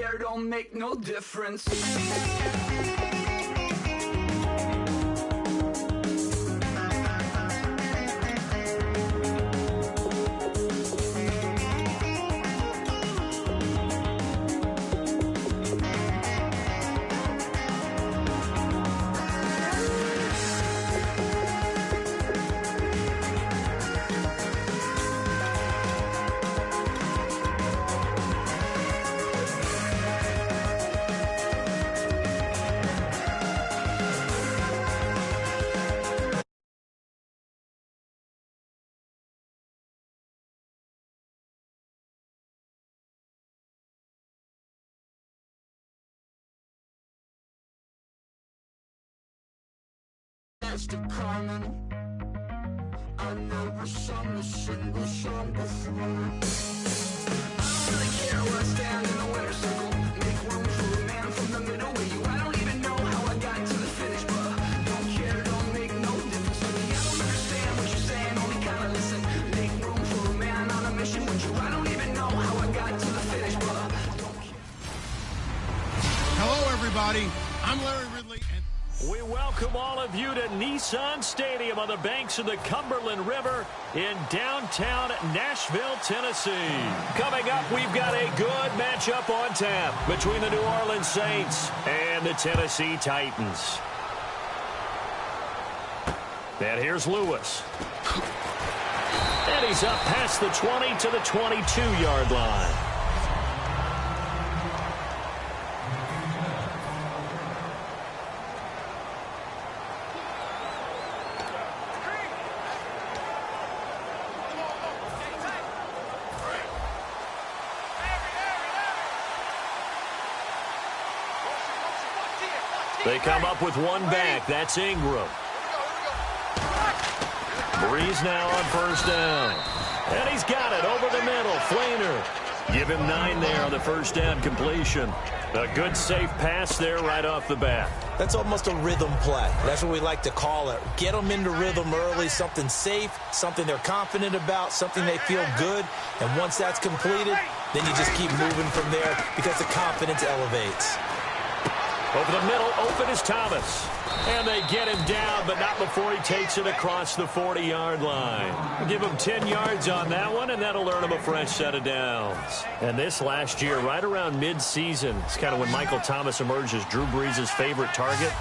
care, don't make no difference. To coming, I never sung a single song before. I don't really care where I stand in the winner's circle. Make room for a man from the middle with you. I don't even know how I got to the finish, but don't care, don't make no difference to me. I don't understand what you're saying, only kinda listen. Make room for a man on a mission with you. I don't even know how I got to the finish, but don't care. Hello, everybody. I'm Larry Ridley. We welcome all of you to Nissan Stadium on the banks of the Cumberland River in downtown Nashville, Tennessee. Coming up, we've got a good matchup on tap between the New Orleans Saints and the Tennessee Titans. And here's Lewis. And he's up past the 20 to the 22-yard line. They come up with one back. That's Ingram. Breeze now on first down. And he's got it over the middle. Flainer. Give him 9 there on the first down completion. A good, safe pass there right off the bat. That's almost a rhythm play. That's what we like to call it. Get them into rhythm early, something safe, something they're confident about, something they feel good. And once that's completed, then you just keep moving from there because the confidence elevates. Over the middle, open is Thomas. And they get him down, but not before he takes it across the 40-yard line. We'll give him 10 yards on that one, and that'll earn him a fresh set of downs. And this last year, right around mid-season, it's kind of when Michael Thomas emerged as Drew Brees' favorite target.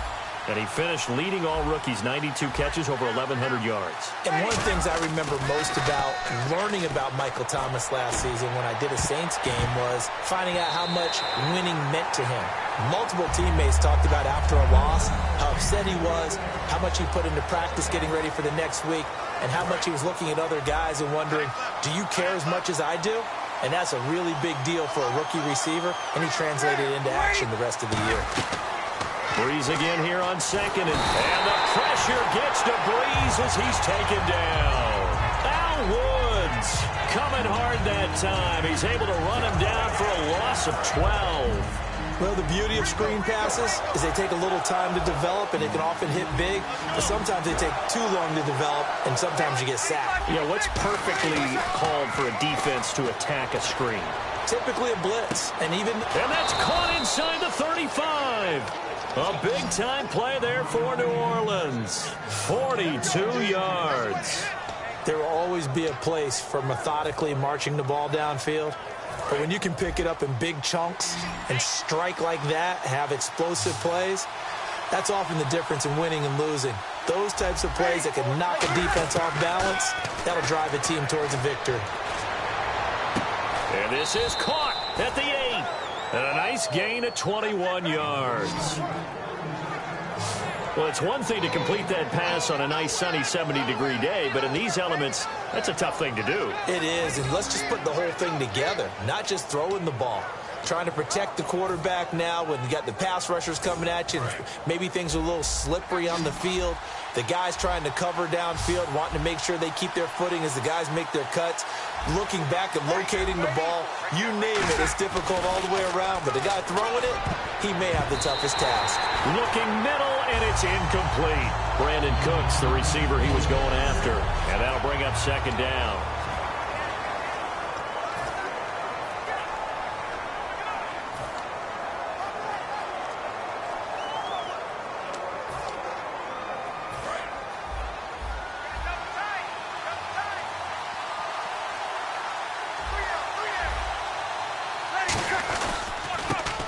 And he finished leading all rookies, 92 catches, over 1,100 yards. And one of the things I remember most about learning about Michael Thomas last season when I did a Saints game was finding out how much winning meant to him. Multiple teammates talked about after a loss, how upset he was, how much he put into practice getting ready for the next week, and how much he was looking at other guys and wondering, do you care as much as I do? And that's a really big deal for a rookie receiver, and he translated it into action the rest of the year. Breeze again here on second, and the pressure gets to Breeze as he's taken down. Al Woods coming hard that time. He's able to run him down for a loss of 12. Well, the beauty of screen passes is they take a little time to develop, and they can often hit big, but sometimes they take too long to develop, and sometimes you get sacked. Yeah, what's perfectly called for a defense to attack a screen? Typically a blitz, and that's caught inside the 35. A big-time play there for New Orleans. 42 yards. There will always be a place for methodically marching the ball downfield. But when you can pick it up in big chunks and strike like that, have explosive plays, that's often the difference in winning and losing. Those types of plays that can knock a defense off balance, that'll drive a team towards a victory. And this is caught at the 8. And a nice gain of 21 yards. Well, it's one thing to complete that pass on a nice sunny 70-degree day, but in these elements, that's a tough thing to do. It is, and let's just put the whole thing together, not just throwing the ball. Trying to protect the quarterback now when you got the pass rushers coming at you, and maybe things are a little slippery on the field. The guys trying to cover downfield, wanting to make sure they keep their footing as the guys make their cuts. Looking back and locating the ball, you name it, it's difficult all the way around. But the guy throwing it, he may have the toughest task. Looking middle, and it's incomplete. Brandon Cooks, the receiver he was going after. And that'll bring up second down.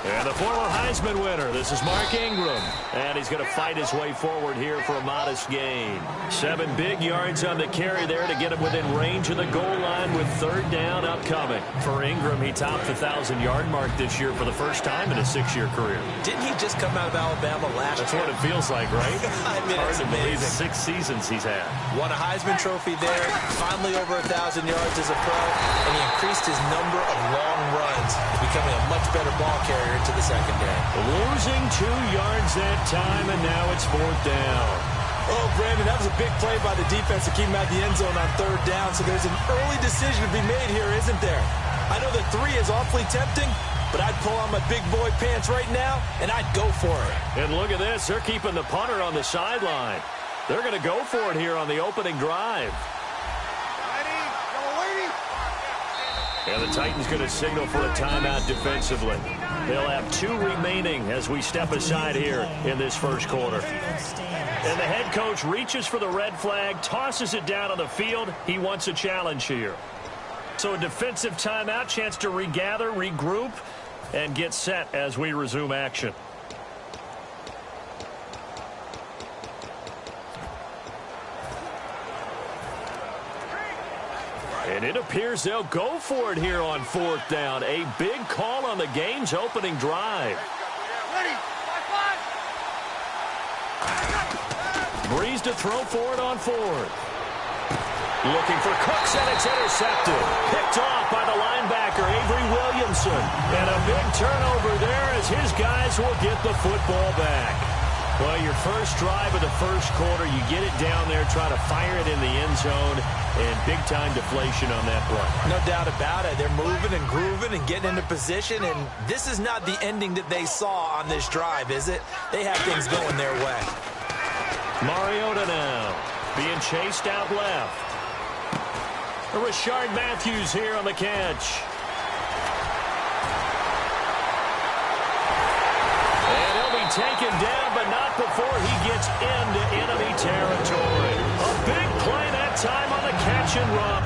And the former Heisman winner, this is Mark Ingram. And he's going to fight his way forward here for a modest gain. 7 big yards on the carry there to get him within range of the goal line with 3rd down upcoming. For Ingram, he topped the 1,000-yard mark this year for the first time in his 6-year career. Didn't he just come out of Alabama last year? That's what it feels like, right? I mean, hard it's to believe amazing. 6 seasons he's had. Won a Heisman Trophy there, finally over 1,000 yards as a pro, and he increased his number of long runs, becoming a much better ball carrier into the secondary. Losing 2 yards that time, and now it's 4th down. Oh, Brandon, that was a big play by the defense to keep him out the end zone on 3rd down, so there's an early decision to be made here, isn't there? I know that 3 is awfully tempting, but I'd pull on my big boy pants right now, and I'd go for it. And look at this. They're keeping the punter on the sideline. They're going to go for it here on the opening drive. And the Titans going to signal for a timeout defensively. They'll have 2 remaining as we step aside here in this first quarter. And the head coach reaches for the red flag, tosses it down on the field. He wants a challenge here. So a defensive timeout, chance to regather, regroup, and get set as we resume action. And it appears they'll go for it here on 4th down. A big call on the game's opening drive. Breeze to throw for it on 4th. Looking for Cooks, and it's intercepted. Picked off by the linebacker, Avery Williamson. And a big turnover there as his guys will get the football back. Well, your first drive of the first quarter, you get it down there, try to fire it in the end zone, and big-time deflation on that play. No doubt about it. They're moving and grooving and getting into position, and this is not the ending that they saw on this drive, is it? They have things going their way. Mariota now being chased out left. Rashard Matthews here on the catch. And he'll be taken down, but not before he gets into enemy territory. A big play that time on the catch and run.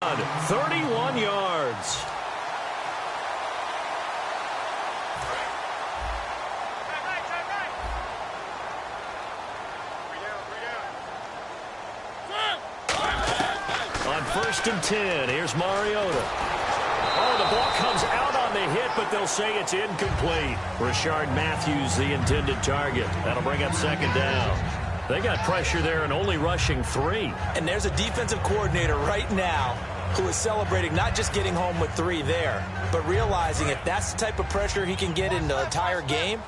On 31 yards. On 1st and 10, here's Mariota. Oh, the ball comes out on the hit, but they'll say it's incomplete. Rashard Matthews, the intended target. That'll bring up 2nd down. They got pressure there and only rushing 3. And there's a defensive coordinator right now who is celebrating not just getting home with 3 there, but realizing if that's the type of pressure he can get in the entire game,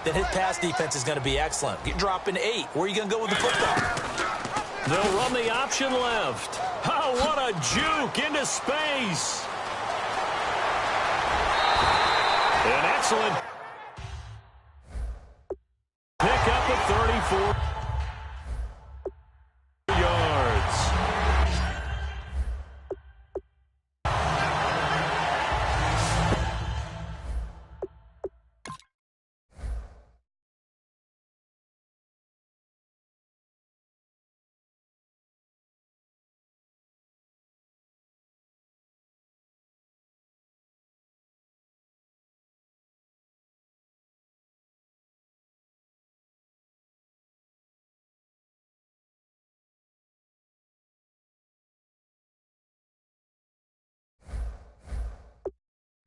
then his pass defense is going to be excellent. You're dropping 8. Where are you going to go with the football? They'll run the option left. Oh, what a juke into space. An excellent pick up at 34.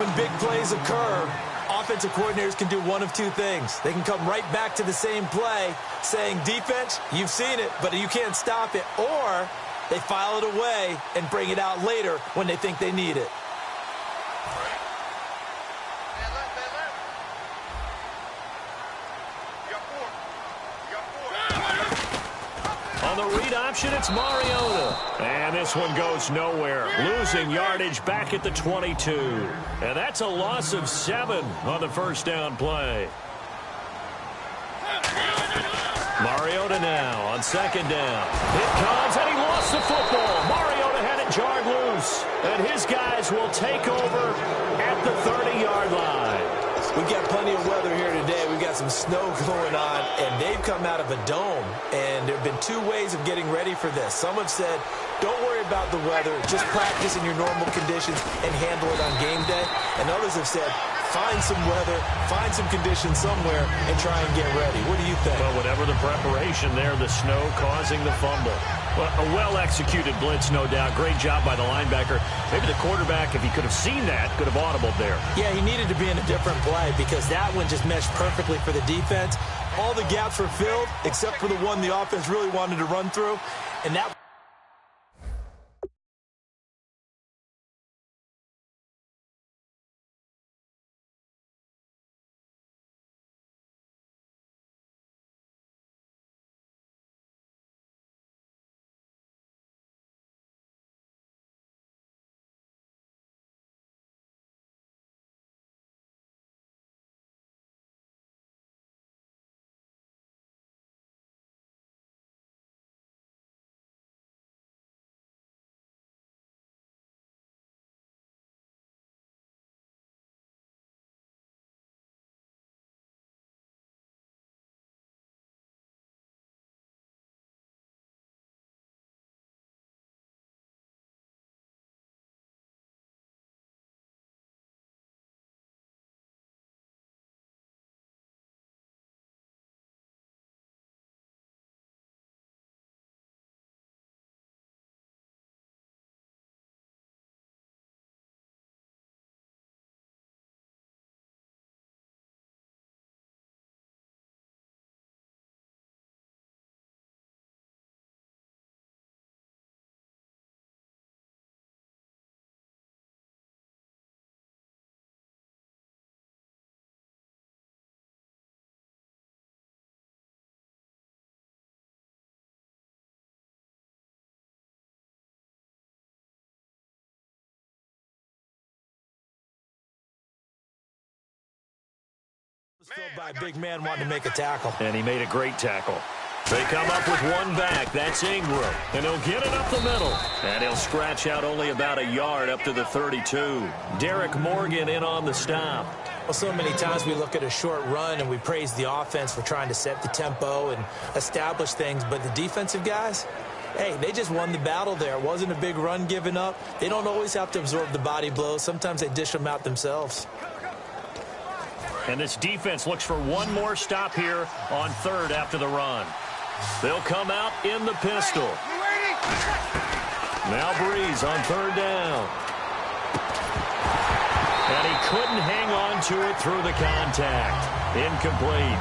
When big plays occur, offensive coordinators can do one of two things. They can come right back to the same play saying, defense, you've seen it, but you can't stop it. Or they file it away and bring it out later when they think they need it. On the read option, it's Mariota. And this one goes nowhere. Losing yardage back at the 22. And that's a loss of 7 on the first down play. Mariota now on second down. It comes, and he lost the football. Mariota had it jarred loose. And his guys will take over at the 30-yard line. We've got plenty of weather here today. We've got some snow going on, and they've come out of a dome. And there have been two ways of getting ready for this. Some have said, don't worry about the weather. Just practice in your normal conditions and handle it on game day. And others have said, find some weather, find some conditions somewhere, and try and get ready. What do you think? Well, whatever the preparation there, the snow causing the fumble. Well, a well-executed blitz, no doubt. Great job by the linebacker. Maybe the quarterback, if he could have seen that, could have audibled there. Yeah, he needed to be in a different play because that one just meshed perfectly for the defense. All the gaps were filled except for the one the offense really wanted to run through. And that... filled by a big man wanting to make a tackle. And he made a great tackle. They come up with one back. That's Ingram. And he'll get it up the middle. And he'll scratch out only about a yard up to the 32. Derek Morgan in on the stop. Well, so many times we look at a short run and we praise the offense for trying to set the tempo and establish things. But the defensive guys, hey, they just won the battle there. It wasn't a big run given up. They don't always have to absorb the body blows. Sometimes they dish them out themselves. And this defense looks for one more stop here on third after the run. They'll come out in the pistol. Now Breeze on third down. And he couldn't hang on to it through the contact. Incomplete.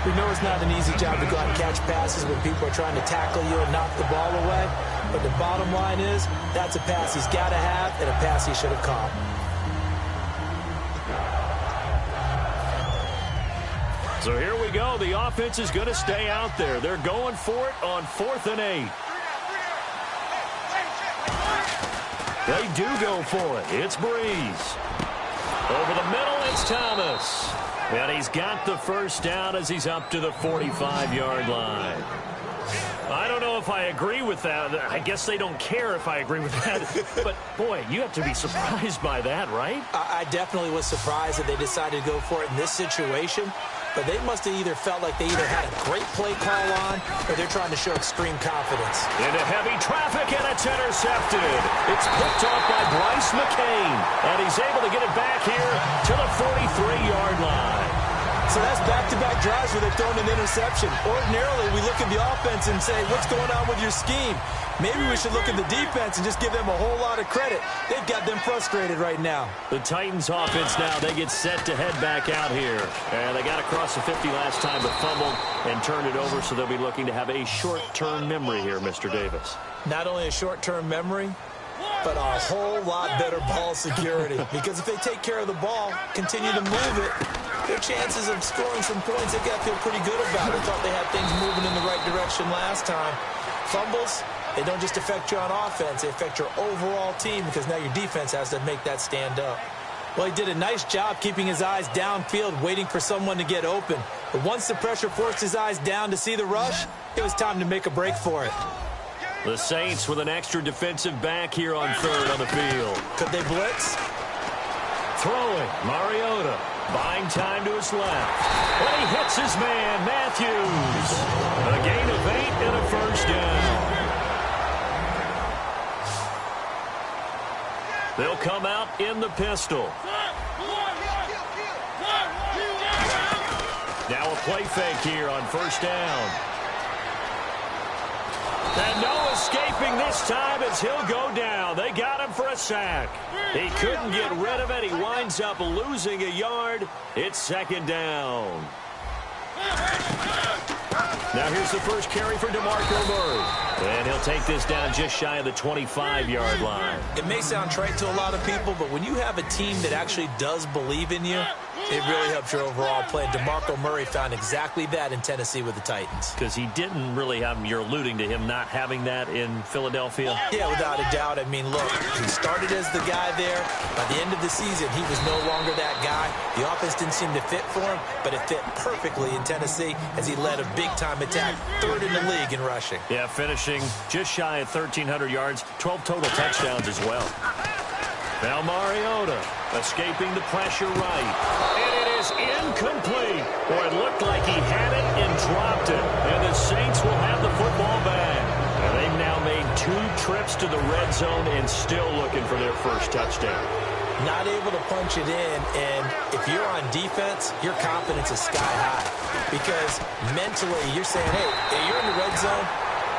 We know it's not an easy job to go out and catch passes when people are trying to tackle you and knock the ball away. But the bottom line is, that's a pass he's got to have and a pass he should have caught. So here we go. The offense is going to stay out there. They're going for it on 4th and 8. They do go for it. It's Breeze. Over the middle, it's Thomas. And he's got the first down as he's up to the 45-yard line. I don't know if I agree with that. I guess they don't care if I agree with that. But, boy, you have to be surprised by that, right? I definitely was surprised that they decided to go for it in this situation. But they must have either felt like they either had a great play call on or they're trying to show extreme confidence. Into heavy traffic, and it's intercepted. It's picked off by Bryce McCain. And he's able to get it back here to the 43-yard line. So that's back-to-back drives where they've thrown an interception. Ordinarily, we look at the offense and say, what's going on with your scheme? Maybe we should look at the defense and just give them a whole lot of credit. They've got them frustrated right now. The Titans offense now, they get set to head back out here. And they got across the 50 last time but fumbled and turned it over, so they'll be looking to have a short-term memory here, Mr. Davis. Not only a short-term memory, but a whole lot better ball security. Because if they take care of the ball, continue to move it, their chances of scoring some points, they've got to feel pretty good about it. They thought they had things moving in the right direction last time. Fumbles, they don't just affect you on offense, they affect your overall team because now your defense has to make that stand up. Well, he did a nice job keeping his eyes downfield, waiting for someone to get open. But once the pressure forced his eyes down to see the rush, it was time to make a break for it. The Saints with an extra defensive back here on third on the field. Could they blitz? Throwing, Mariota, buying time to his left. And he hits his man, Matthews. A gain of 8 and a first down. They'll come out in the pistol. Now a play fake here on first down. And no escaping this time as he'll go down. They got him for a sack. He couldn't get rid of it. He winds up losing a yard. It's second down. Now here's the first carry for DeMarco Murray. And he'll take this down just shy of the 25-yard line. It may sound trite to a lot of people, but when you have a team that actually does believe in you, it really helps your overall play. DeMarco Murray found exactly that in Tennessee with the Titans. Because he didn't really have, you're alluding to him not having that in Philadelphia? Yeah, without a doubt. I mean, look, he started as the guy there. By the end of the season, he was no longer that guy. The offense didn't seem to fit for him, but it fit perfectly in Tennessee as he led a big-time attack, third in the league in rushing. Yeah, finishing just shy of 1,300 yards, 12 total touchdowns as well. Now Mariota escaping the pressure right. And it is incomplete. Boy, it looked like he had it and dropped it. And the Saints will have the football back. And they've now made 2 trips to the red zone and still looking for their first touchdown. Not able to punch it in, and if you're on defense, your confidence is sky high. Because mentally, you're saying, hey, you're in the red zone.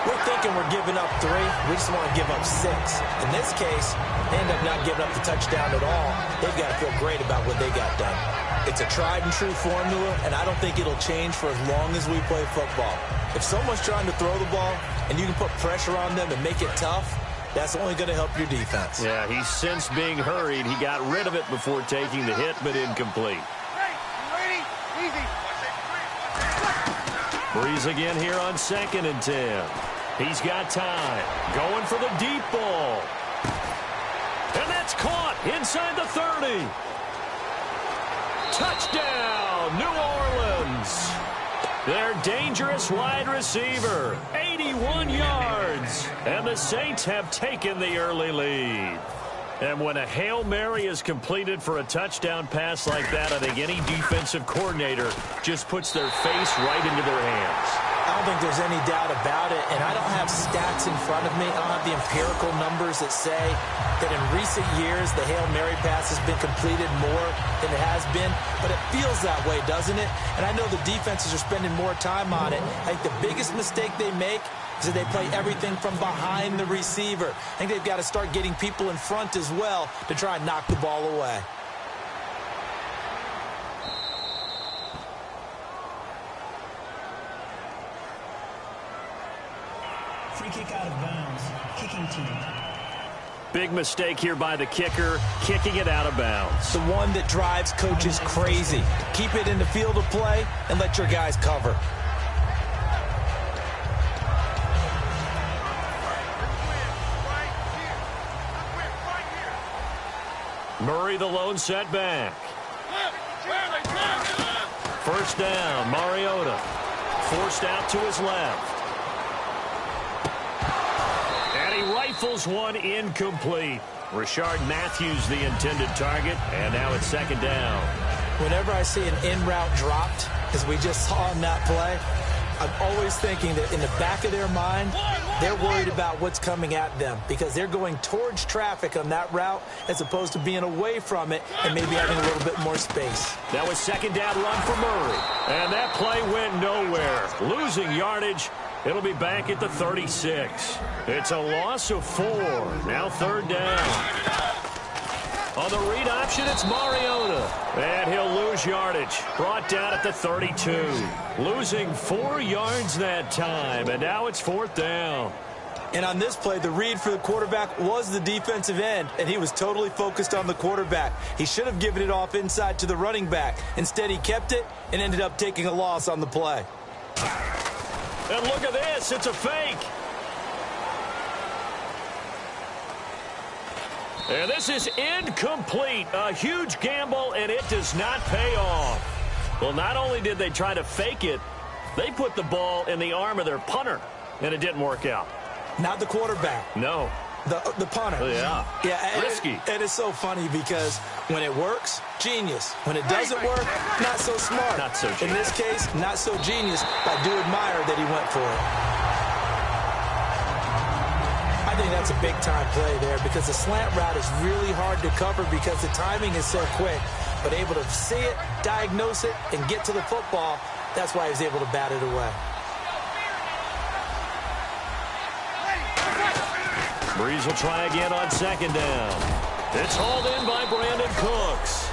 We're thinking we're giving up 3. We just want to give up 6. In this case, they end up not giving up the touchdown at all. They've got to feel great about what they got done. It's a tried-and-true formula, and I don't think it'll change for as long as we play football. If someone's trying to throw the ball and you can put pressure on them and make it tough, that's only going to help your defense. Yeah, he's since being hurried. He got rid of it before taking the hit, but incomplete. Breeze again here on 2nd and 10. He's got time. Going for the deep ball. And that's caught inside the 30. Touchdown, New Orleans. Their dangerous wide receiver, 81 yards. And the Saints have taken the early lead. And when a Hail Mary is completed for a touchdown pass like that, I think any defensive coordinator just puts their face right into their hands. I don't think there's any doubt about it, and I don't have stats in front of me. I don't have the empirical numbers that say that in recent years the Hail Mary pass has been completed more than it has been, but it feels that way, doesn't it? And I know the defenses are spending more time on it. I think the biggest mistake they make is that they play everything from behind the receiver. I think they've got to start getting people in front as well to try and knock the ball away. Free kick out of bounds. Kicking team. Big mistake here by the kicker, kicking it out of bounds. The one that drives coaches crazy. Keep it in the field of play and let your guys cover. Murray the lone setback. First down, Mariota. Forced out to his left. And he rifles one incomplete. Rashard Matthews the intended target, and now it's 2nd down. Whenever I see an in-route dropped, as we just saw in that play, I'm always thinking that in the back of their mind, they're worried about what's coming at them because they're going towards traffic on that route as opposed to being away from it and maybe having a little bit more space. That was second down run for Murray. And that play went nowhere. Losing yardage. It'll be back at the 36. It's a loss of 4. Now third down. On the read option, it's Mariota. And he'll lose yardage. Brought down at the 32. Losing 4 yards that time. And now it's fourth down. And on this play, the read for the quarterback was the defensive end, and he was totally focused on the quarterback. He should have given it off inside to the running back. Instead, he kept it and ended up taking a loss on the play. And look at this. It's a fake. And this is incomplete. A huge gamble, and it does not pay off. Well, not only did they try to fake it, they put the ball in the arm of their punter, and it didn't work out. Not the quarterback. No. The punter. Yeah. Yeah. Risky. And it's so funny because when it works, genius. When it doesn't work, not so smart. Not so genius. In this case, not so genius. I do admire that he went for it. I think that's a big-time play there because the slant route is really hard to cover because the timing is so quick. But able to see it, diagnose it, and get to the football, that's why he was able to bat it away. Breeze will try again on second down. It's hauled in by Brandon Cooks.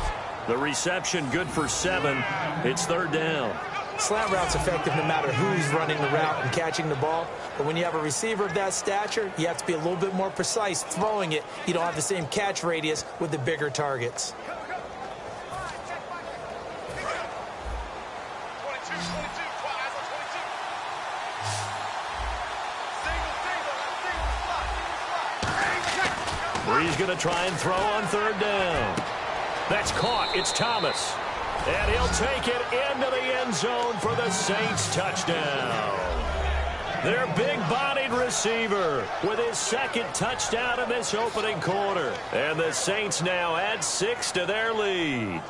The reception good for 7. It's third down. Slant route's effective no matter who's running the route and catching the ball. But when you have a receiver of that stature, you have to be a little bit more precise throwing it. You don't have the same catch radius with the bigger targets. Breeze going to try and throw on third down. That's caught. It's Thomas. And he'll take it into the end zone for the Saints touchdown. Their big-bodied receiver with his second touchdown in this opening quarter. And the Saints now add 6 to their lead.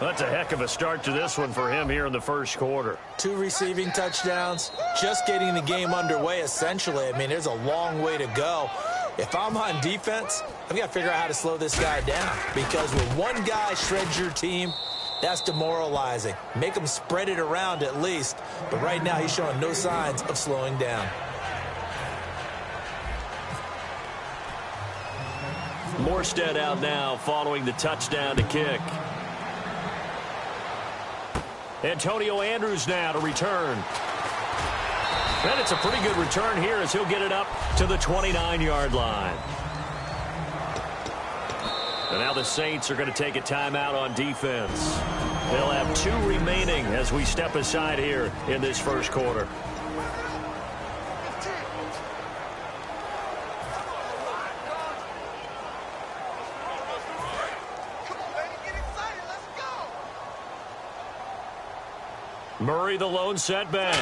That's a heck of a start to this one for him here in the first quarter. 2 receiving touchdowns, just getting the game underway essentially. I mean, there's a long way to go. If I'm on defense, I've got to figure out how to slow this guy down because when one guy shreds your team, that's demoralizing. Make him spread it around at least. But right now, he's showing no signs of slowing down. Morstead out now following the touchdown to kick. Antonio Andrews now to return. And it's a pretty good return here as he'll get it up to the 29-yard line. And now the Saints are going to take a timeout on defense. They'll have 2 remaining as we step aside here in this first quarter. Murray, the lone setback.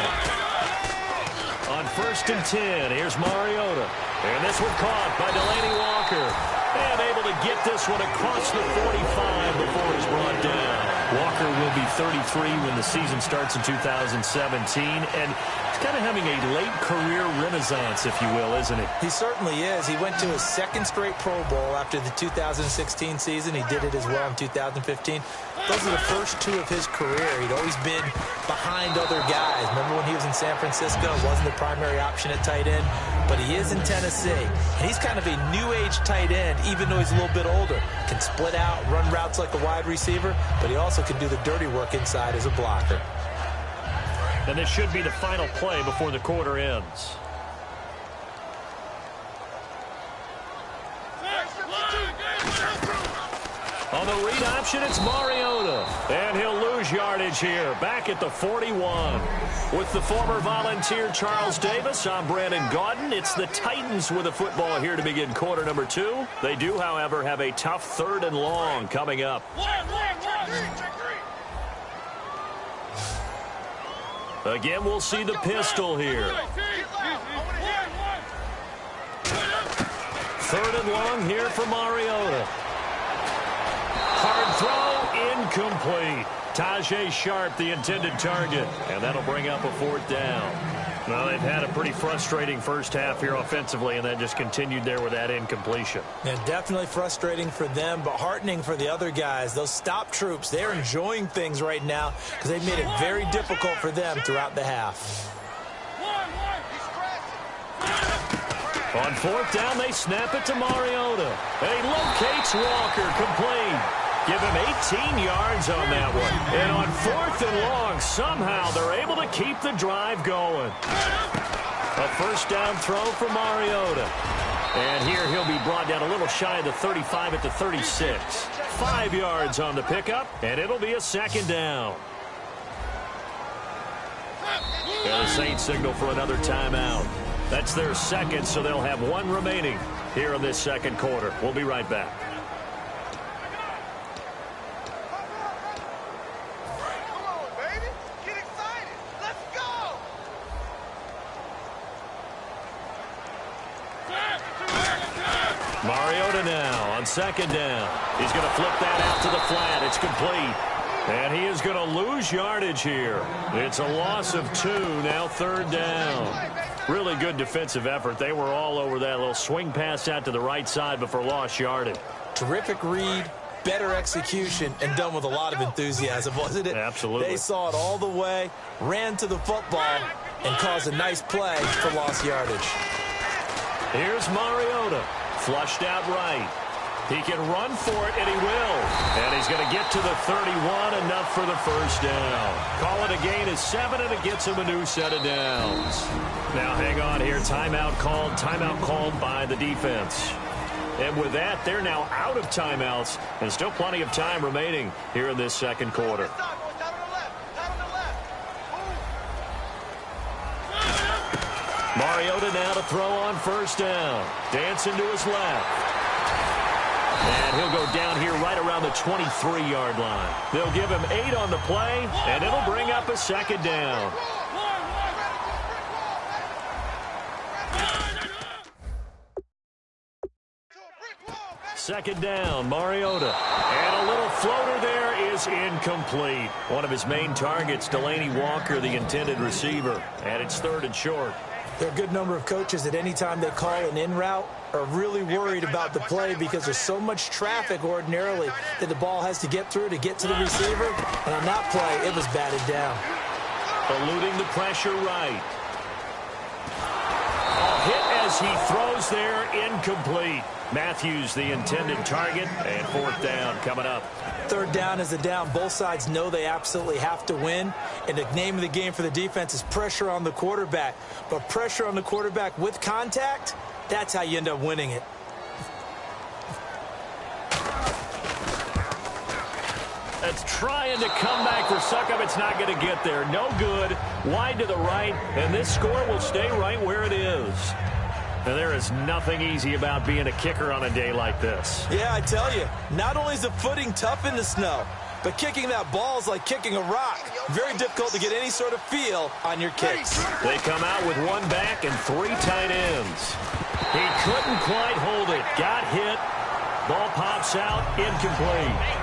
On 1st and 10, here's Mariota. And this one caught by Delaney Walker. And able to get this one across the 45 before he's brought down. Walker will be 33 when the season starts in 2017. And he's kind of having a late career renaissance, if you will, isn't he? He certainly is. He went to his 2nd straight Pro Bowl after the 2016 season. He did it as well in 2015. Those are the first 2 of his career. He'd always been behind other guys. Remember when he was in San Francisco? Wasn't the primary option at tight end. But he is in Tennessee. And he's kind of a new-age tight end, even though he's a little bit older. Can split out, run routes like a wide receiver, but he also can do the dirty work inside as a blocker. And this should be the final play before the quarter ends. On the read option, it's Mariota. And he'll lose yardage here, back at the 41. With the former Volunteer Charles Davis, I'm Brandon Gaudin. It's the Titans with a football here to begin quarter number 2. They do, however, have a tough 3rd and long coming up. Again, we'll see the pistol here. 3rd and long here for Mariota. Hard throw, incomplete. Tajay Sharp, the intended target, and that'll bring up a 4th down. Well, they've had a pretty frustrating first half here offensively, and then just continued there with that incompletion. Yeah, definitely frustrating for them, but heartening for the other guys. Those stop troops, they're enjoying things right now because they've made it very difficult for them throughout the half. On 4th down, they snap it to Mariota. And he locates Walker, complete. Give him 18 yards on that one. And on 4th and long, somehow they're able to keep the drive going. A first down throw for Mariota. And here he'll be brought down a little shy of the 35 at the 36. 5 yards on the pickup, and it'll be a 2nd down. And the Saints signal for another timeout. That's their 2nd, so they'll have 1 remaining here in this 2nd quarter. We'll be right back. Mariota now on 2nd down. He's going to flip that out to the flat. It's complete. And he is going to lose yardage here. It's a loss of 2, now 3rd down. Really good defensive effort. They were all over that little swing pass out to the right side before lost yardage. Terrific read, better execution, and done with a lot of enthusiasm, wasn't it? Absolutely. They saw it all the way, ran to the football, and caused a nice play for lost yardage. Here's Mariota. Flushed out right. He can run for it, and he will. And he's going to get to the 31, enough for the first down. Call it a gain of 7, and it gets him a new set of downs. Now, hang on here. Timeout called by the defense. And with that, they're now out of timeouts, and still plenty of time remaining here in this 2nd quarter. Mariota now to throw on first down. Dancing to his left. And he'll go down here right around the 23-yard line. They'll give him 8 on the play, and it'll bring up a 2nd down. Second down, Mariota. And a little floater there is incomplete. One of his main targets, Delaney Walker, the intended receiver. And it's 3rd and short. There are a good number of coaches that any time they call an in route are really worried about the play because there's so much traffic ordinarily that the ball has to get through to get to the receiver. And on that play, it was batted down. Eluding the pressure right. A hit as he throws there, incomplete. Matthews, the intended target, and 4th down coming up. 3rd down is a down. Both sides know they absolutely have to win. And the name of the game for the defense is pressure on the quarterback. But pressure on the quarterback with contact, that's how you end up winning it. It's trying to come back for Suckup. It's not going to get there. No good. Wide to the right. And this score will stay right where it is. And there is nothing easy about being a kicker on a day like this. Yeah, I tell you, not only is the footing tough in the snow, but kicking that ball is like kicking a rock. Very difficult to get any sort of feel on your kicks. They come out with 1 back and 3 tight ends. He couldn't quite hold it. Got hit. Ball pops out. Incomplete.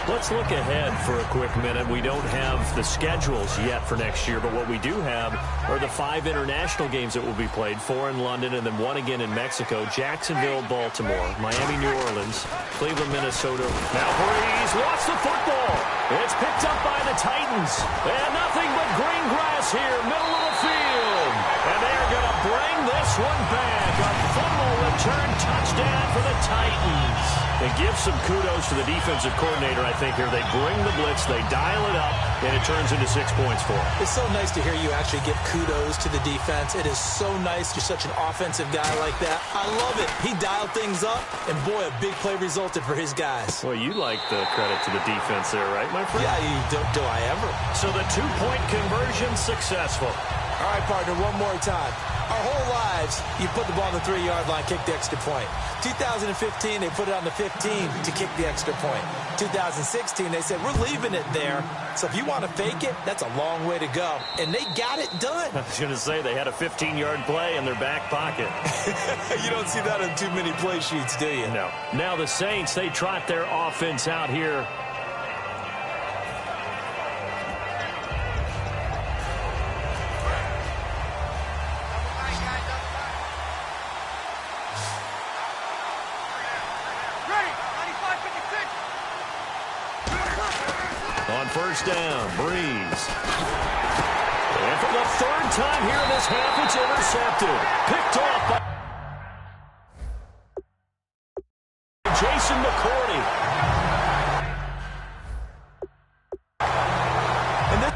Let's look ahead for a quick minute. We don't have the schedules yet for next year, but what we do have are the 5 international games that will be played, 4 in London and then 1 again in Mexico, Jacksonville, Baltimore, Miami, New Orleans, Cleveland, Minnesota. Now Breeze lost the football. It's picked up by the Titans. And nothing but green grass here, middle of the field. And they're going to bring this one back. A fumble return touchdown for the Titans. It gives some kudos to the defensive coordinator, I think, here. They bring the blitz, they dial it up, and it turns into 6 points for them. It's so nice to hear you actually give kudos to the defense. It is so nice. You're such an offensive guy like that. I love it. He dialed things up, and boy, a big play resulted for his guys. Well, you like the credit to the defense there, right, my friend? Yeah, do I ever. So the 2-point conversion successful. All right, partner, one more time. Our whole lives, you put the ball on the 3-yard line, kick the extra point. 2015, they put it on the 15 to kick the extra point. 2016, they said, we're leaving it there. So if you want to fake it, that's a long way to go. And they got it done. I was going to say, they had a 15-yard play in their back pocket. You don't see that on too many play sheets, do you? No. Now the Saints, they trot their offense out here. on first down. Breeze. And for the third time here in this half, it's intercepted. Picked off by Jason McCourty. And this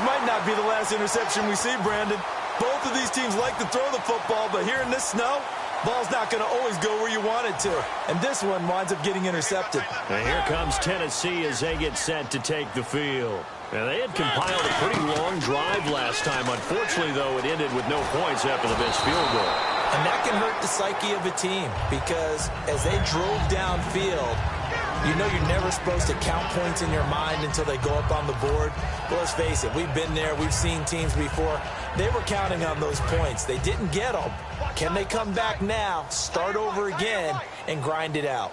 might not be the last interception we see, Brandon. Both of these teams like to throw the football, but here in this snow, ball's not going to always go where you want it to. And this one winds up getting intercepted. And here comes Tennessee as they get set to take the field. And they had compiled a pretty long drive last time. Unfortunately, though, it ended with no points after the missed field goal. And that can hurt the psyche of a team because as they drove downfield, you know you're never supposed to count points in your mind until they go up on the board. But let's face it, we've been there. We've seen teams before. They were counting on those points. They didn't get them. Can they come back now, start over again, and grind it out?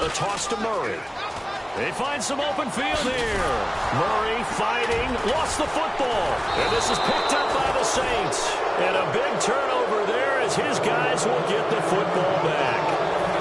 A toss to Murray. They find some open field here. Murray fighting, lost the football. And this is picked up by the Saints. And a big turnover there as his guys will get the football back.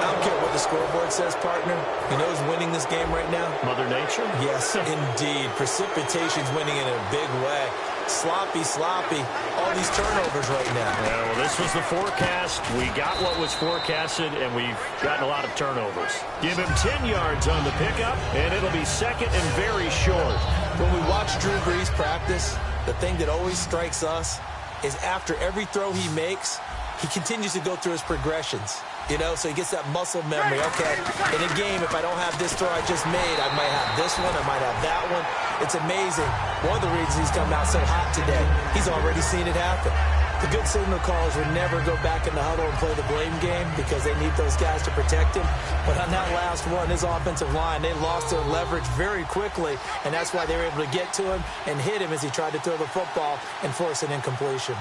I don't care what the scoreboard says, partner. You know who's winning this game right now? Mother Nature? Yes, indeed. Precipitation's winning in a big way. Sloppy, sloppy. All these turnovers right now. Yeah, well, this was the forecast. We got what was forecasted, and we've gotten a lot of turnovers. Give him 10 yards on the pickup, and it'll be second and very short. When we watch Drew Brees practice, the thing that always strikes us is after every throw he makes, he continues to go through his progressions. You know, so he gets that muscle memory. Okay, in a game, if I don't have this throw I just made, I might have this one, I might have that one. It's amazing. One of the reasons he's come out so hot today, he's already seen it happen. The good signal callers would never go back in the huddle and play the blame game because they need those guys to protect him. But on that last one, his offensive line, they lost their leverage very quickly, and that's why they were able to get to him and hit him as he tried to throw the football and force an incompletion.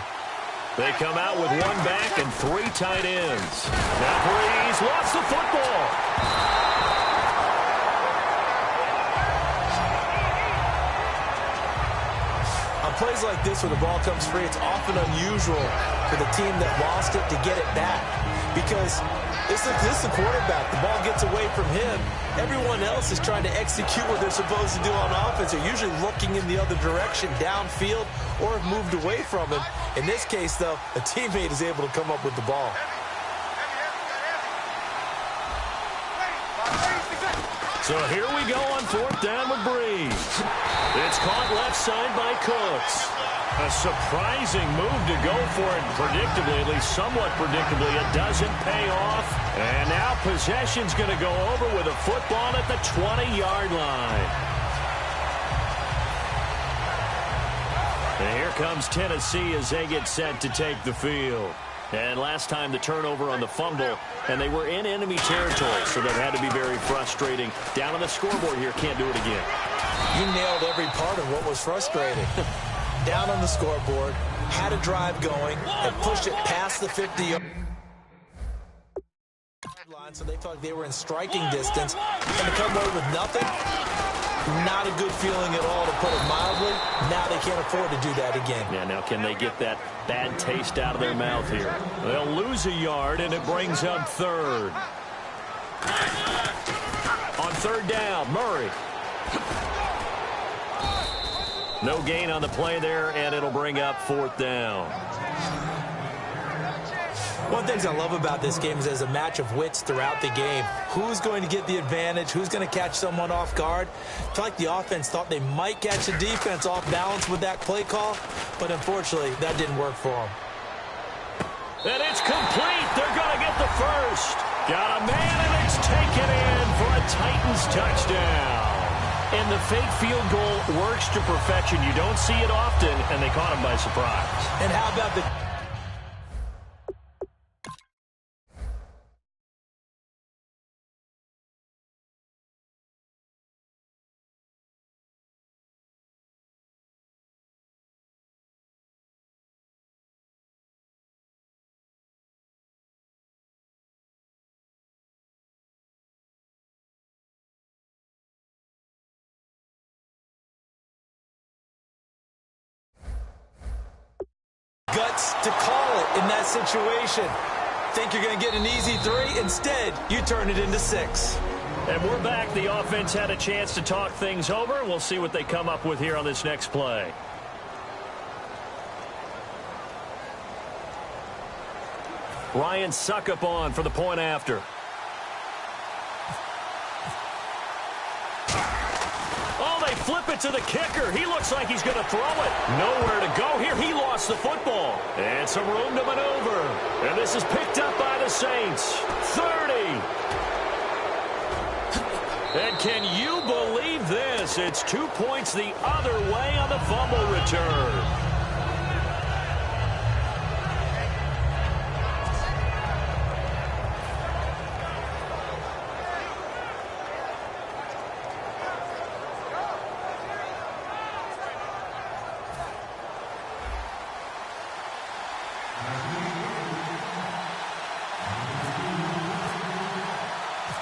They come out with one back and three tight ends. Now Breeze lost the football. On plays like this where the ball comes free, it's often unusual for the team that lost it to get it back. Because this is the quarterback. The ball gets away from him. Everyone else is trying to execute what they're supposed to do on offense. They're usually looking in the other direction, downfield, or have moved away from him. In this case, though, a teammate is able to come up with the ball. So here we go on fourth down with Breeze. It's caught left side by Cooks. A surprising move to go for it predictably, at least somewhat predictably. It doesn't pay off. And now possession's going to go over with a football at the 20-yard line. And here comes Tennessee as they get set to take the field. And last time the turnover on the fumble, and they were in enemy territory, so that had to be very frustrating. Down on the scoreboard here, can't do it again. You nailed every part of what was frustrating. Down on the scoreboard, had a drive going, and pushed it past the 50-yard line, so they felt like they were in striking distance. And to come away with nothing, not a good feeling at all, to put it mildly. Now they can't afford to do that again. Yeah, now can they get that bad taste out of their mouth here? They'll lose a yard, and it brings up third. On third down, Murray. No gain on the play there, and it'll bring up fourth down. One of the things I love about this game is there's a match of wits throughout the game. Who's going to get the advantage? Who's going to catch someone off guard? I feel like the offense thought they might catch the defense off balance with that play call, but unfortunately, that didn't work for them. And it's complete. They're going to get the first. Got a man, and it's taken in for a Titans touchdown. And the fake field goal works to perfection. You don't see it often, and they caught him by surprise. And how about the... guts to call it in that situation. Think you're going to get an easy 3? Instead, you turn it into 6. And we're back. The offense had a chance to talk things over. We'll see what they come up with here on this next play. Ryan Suckup on for the point after. Flip it to the kicker. He looks like he's going to throw it. Nowhere to go here. He lost the football. And some room to maneuver. And this is picked up by the Saints. 30. And can you believe this? It's 2 points the other way on the fumble return.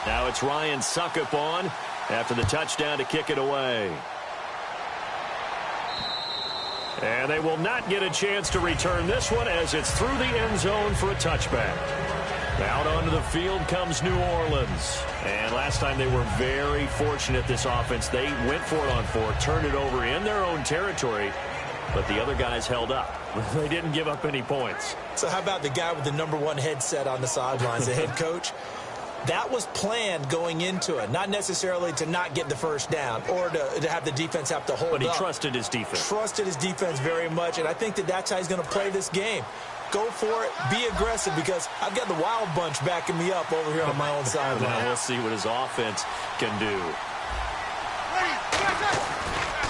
Now it's Ryan Suckup on after the touchdown to kick it away. And they will not get a chance to return this one as it's through the end zone for a touchback. Out onto the field comes New Orleans. And last time they were very fortunate, this offense. They went for it on 4, turned it over in their own territory, but the other guys held up. They didn't give up any points. So how about the guy with the #1 headset on the sidelines, the head coach? That was planned going into it, not necessarily to not get the first down or to have the defense have to hold up. But he trusted his defense. Trusted his defense very much, and I think that's how he's going to play this game. Go for it, be aggressive, because I've got the wild bunch backing me up over here on my own sideline. Now we'll see what his offense can do.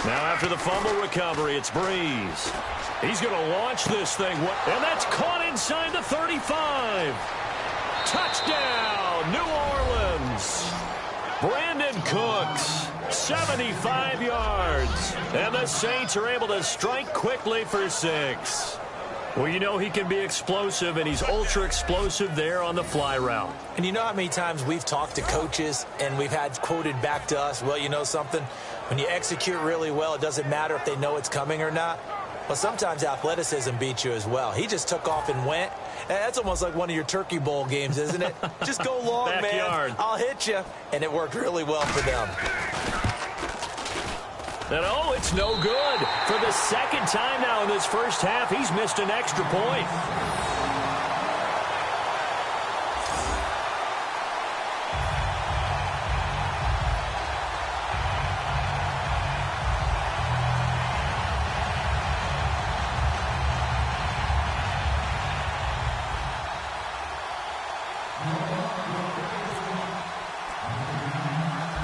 Now after the fumble recovery, it's Breeze. He's going to launch this thing, and that's caught inside the 35. Touchdown, New Orleans. Brandon Cooks, 75 yards. And the Saints are able to strike quickly for 6. Well, you know he can be explosive, and he's ultra-explosive there on the fly route. And you know how many times we've talked to coaches, and we've had quoted back to us, well, you know something? When you execute really well, it doesn't matter if they know it's coming or not. Well, sometimes athleticism beats you as well. He just took off and went. That's almost like one of your Turkey Bowl games, isn't it? Just go long, Backyard. man. I'll hit you. And it worked really well for them. And, oh, it's no good. For the second time now in this first half, he's missed an extra point.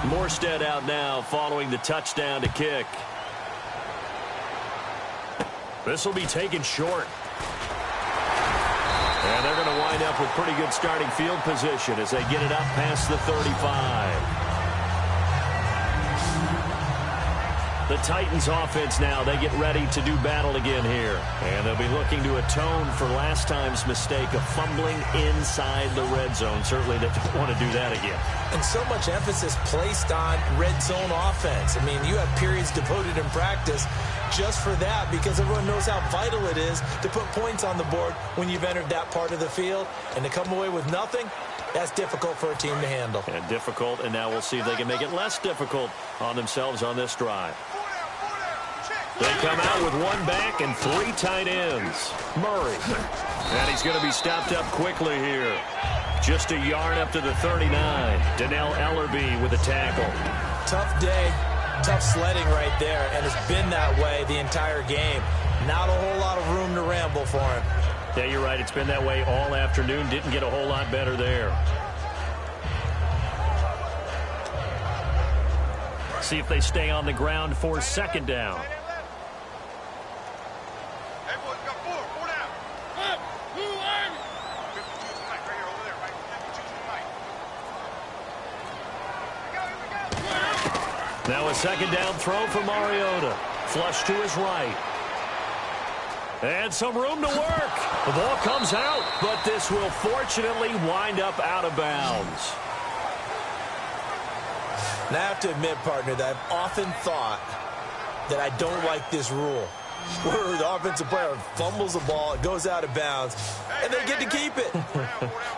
Morstead out now following the touchdown to kick. This will be taken short. And they're going to wind up with pretty good starting field position as they get it up past the 35. The Titans offense now, they get ready to do battle again here. And they'll be looking to atone for last time's mistake of fumbling inside the red zone. Certainly they don't want to do that again. And so much emphasis placed on red zone offense. I mean, you have periods devoted in practice just for that, because everyone knows how vital it is to put points on the board when you've entered that part of the field. And to come away with nothing, that's difficult for a team to handle. And difficult, and now we'll see if they can make it less difficult on themselves on this drive. They come out with one back and 3 tight ends. Murray. And he's going to be stopped up quickly here. Just a yard up to the 39. Donnell Ellerbe with a tackle. Tough day, tough sledding right there, and it's been that way the entire game. Not a whole lot of room to ramble for him. Yeah, you're right. It's been that way all afternoon. Didn't get a whole lot better there. See if they stay on the ground for second down. Now a second down throw for Mariota. Flush to his right. And some room to work. The ball comes out, but this will fortunately wind up out of bounds. Now, I have to admit, partner, that I've often thought that I don't like this rule, where the offensive player fumbles the ball, it goes out of bounds, and they get to keep it.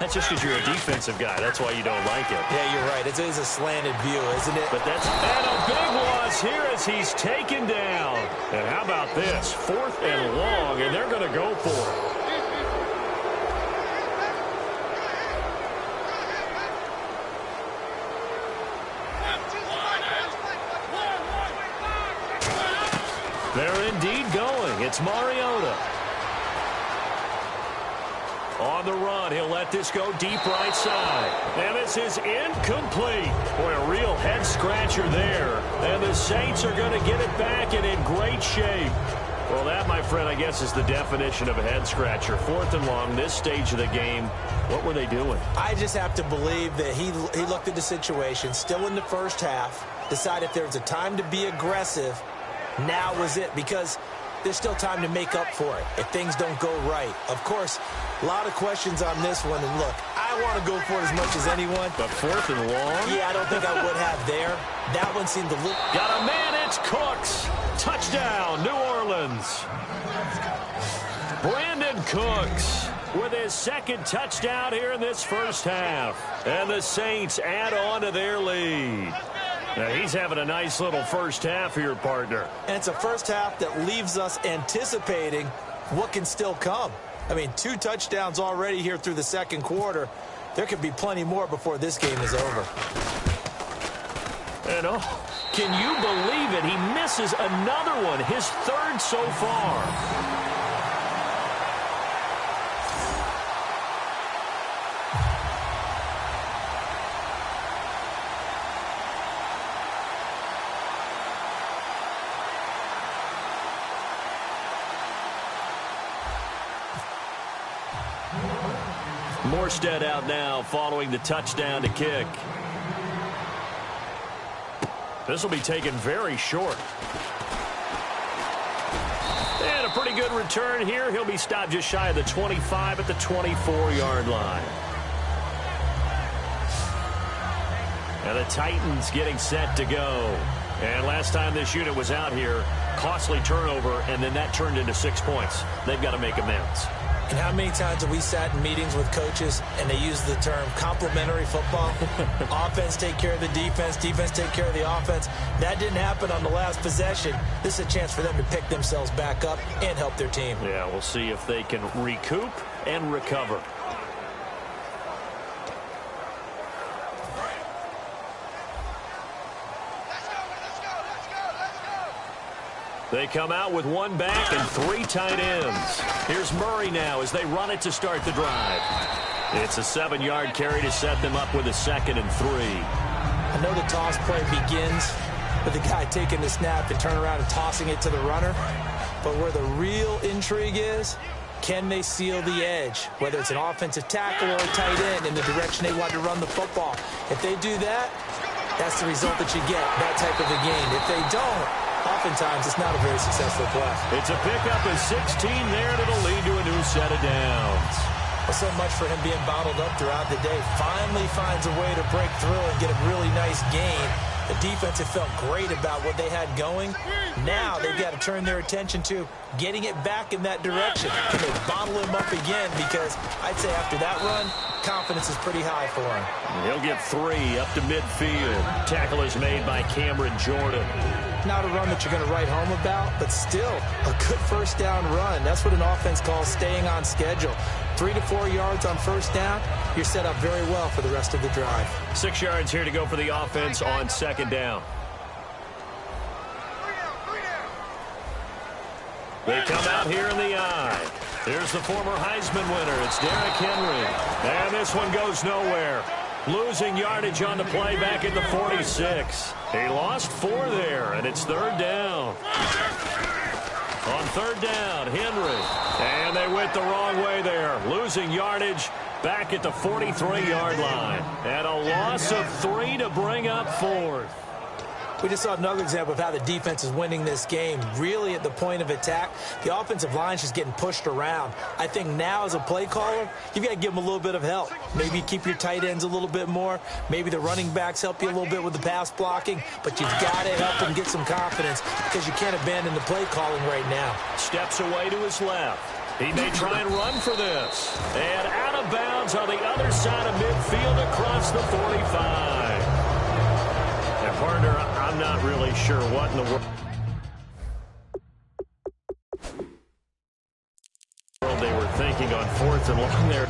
That's just because you're a defensive guy. That's why you don't like it. Yeah, you're right. It is a slanted view, isn't it? But that's and a big loss here as he's taken down. And how about this? 4th and long, and they're going to go for it. They're indeed going. It's Mariota. On the run, he'll let this go deep right side. And this is incomplete. Boy, a real head-scratcher there. And the Saints are going to get it back and in great shape. Well, that, my friend, I guess is the definition of a head-scratcher. 4th and long, this stage of the game. What were they doing? I just have to believe that he looked at the situation, still in the first half, decided if there was a time to be aggressive, now was it, because there's still time to make up for it if things don't go right. Of course, a lot of questions on this one, and look, I want to go for it as much as anyone. But 4th and long? Yeah, I don't think I would have there. That one seemed to look... Got a man, it's Cooks. Touchdown, New Orleans. Brandon Cooks with his second touchdown here in this first half. And the Saints add on to their lead. Now, he's having a nice little first half here, partner. And it's a first half that leaves us anticipating what can still come. I mean, 2 touchdowns already here through the second quarter. There could be plenty more before this game is over. And can you believe it? He misses another one, his 3rd so far. Morstead out now following the touchdown to kick. This will be taken very short. And a pretty good return here. He'll be stopped just shy of the 25 at the 24-yard line. And the Titans getting set to go. And last time this unit was out here, costly turnover, and then that turned into 6 points. They've got to make amends. And how many times have we sat in meetings with coaches and they use the term complementary football? Offense take care of the defense, defense take care of the offense. That didn't happen on the last possession. This is a chance for them to pick themselves back up and help their team. Yeah, we'll see if they can recoup and recover. They come out with 1 back and 3 tight ends. Here's Murray now as they run it to start the drive. It's a 7-yard carry to set them up with a 2nd and 3. I know the toss play begins with the guy taking the snap and turn around and tossing it to the runner. But where the real intrigue is, can they seal the edge? Whether it's an offensive tackle or a tight end in the direction they want to run the football. If they do that, that's the result that you get, that type of a game. If they don't, oftentimes it's not a very successful play. It's a pickup of 16 there, and it'll lead to a new set of downs. Well, so much for him being bottled up throughout the day. Finally finds a way to break through and get a really nice gain. The defense had felt great about what they had going. Now they've got to turn their attention to getting it back in that direction. Can they bottle him up again? Because I'd say after that run, confidence is pretty high for him. He'll get 3 up to midfield. Tackle is made by Cameron Jordan. Not a run that you're going to write home about, but still a good first down run. That's what an offense calls staying on schedule. 3 to 4 yards on first down, you're set up very well for the rest of the drive. 6 yards here to go for the offense on 2nd down. They come out here in the eye. Here's the former Heisman winner. It's Derrick Henry. And this one goes nowhere. Losing yardage on the play back at the 46. He lost 4 there, and it's third down. On third down, Henry. And they went the wrong way there. Losing yardage back at the 43-yard line. And a loss of 3 to bring up fourth. We just saw another example of how the defense is winning this game. Really at the point of attack, the offensive line is just getting pushed around. I think now as a play caller, you've got to give them a little bit of help. Maybe keep your tight ends a little bit more. Maybe the running backs help you a little bit with the pass blocking. But you've got to help them get some confidence because you can't abandon the play calling right now. Steps away to his left. He may try and run for this. And out of bounds on the other side of midfield across the 45. Partner, I'm not really sure what in the world they were thinking on 4th and long there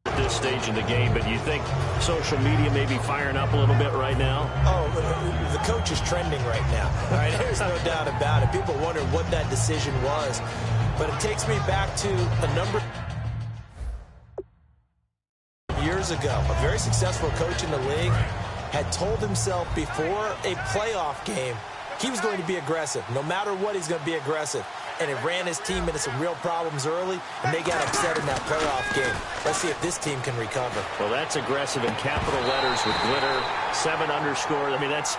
at this stage in the game, but you think social media may be firing up a little bit right now? Oh, the coach is trending right now. All right, there's no doubt about it. People wonder what that decision was, but it takes me back to a number of years ago. A very successful coach in the league had told himself before a playoff game he was going to be aggressive. No matter what, he's going to be aggressive. And it ran his team into some real problems early, and they got upset in that playoff game. Let's see if this team can recover. Well, that's aggressive in capital letters with glitter, 7 underscore. I mean, that's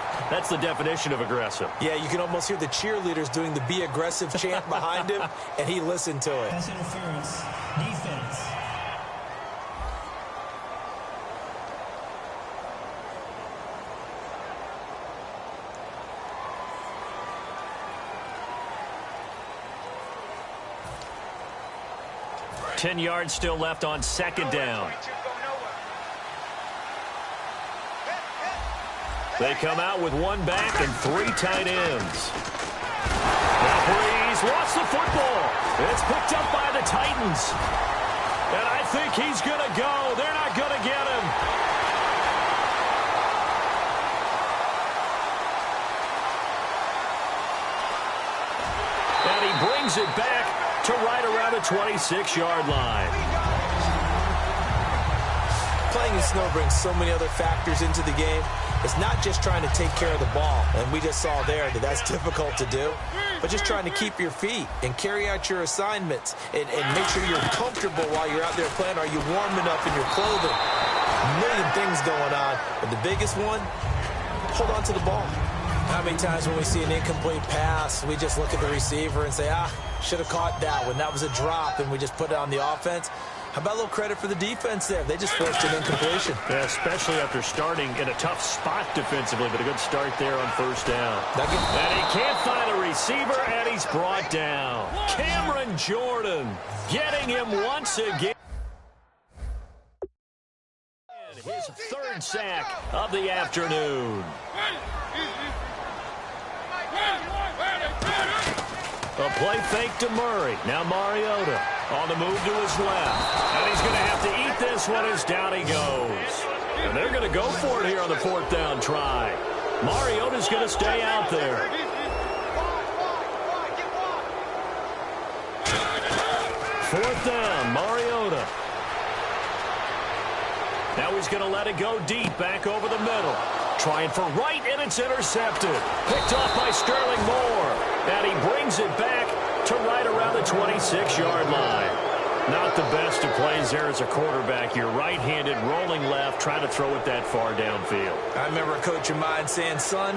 the definition of aggressive. Yeah, you can almost hear the cheerleaders doing the "Be Aggressive" chant behind him, and he listened to it. Pass interference. Defense. Ten yards still left on second down. They come out with 1 back and 3 tight ends. Breeze lost the football. It's picked up by the Titans. And I think he's going to go. They're not going to get him. And he brings it back to right around the 26-yard line. Playing in snow brings so many other factors into the game. It's not just trying to take care of the ball, and we just saw there that that's difficult to do, but just trying to keep your feet and carry out your assignments and make sure you're comfortable while you're out there playing. Are you warm enough in your clothing? A million things going on, but the biggest one, hold on to the ball. How many times when we see an incomplete pass, we just look at the receiver and say, should have caught that one. That was a drop, and we just put it on the offense. How about a little credit for the defense there? They just forced an incompletion. Yeah, especially after starting in a tough spot defensively, but a good start there on first down. And he can't find a receiver, and he's brought down. Cameron Jordan getting him once again. His 3rd sack of the afternoon. A play fake to Murray. Now Mariota on the move to his left. And he's going to have to eat this one as down he goes. And they're going to go for it here on the 4th down try. Mariota's going to stay out there. 4th down, Mariota. Now he's going to let it go deep, back over the middle. Trying for right, and it's intercepted. Picked off by Sterling Moore. And he brings it back to right around the 26-yard line. Not the best of plays there as a quarterback. You're right-handed, rolling left, trying to throw it that far downfield. I remember a coach of mine saying, son,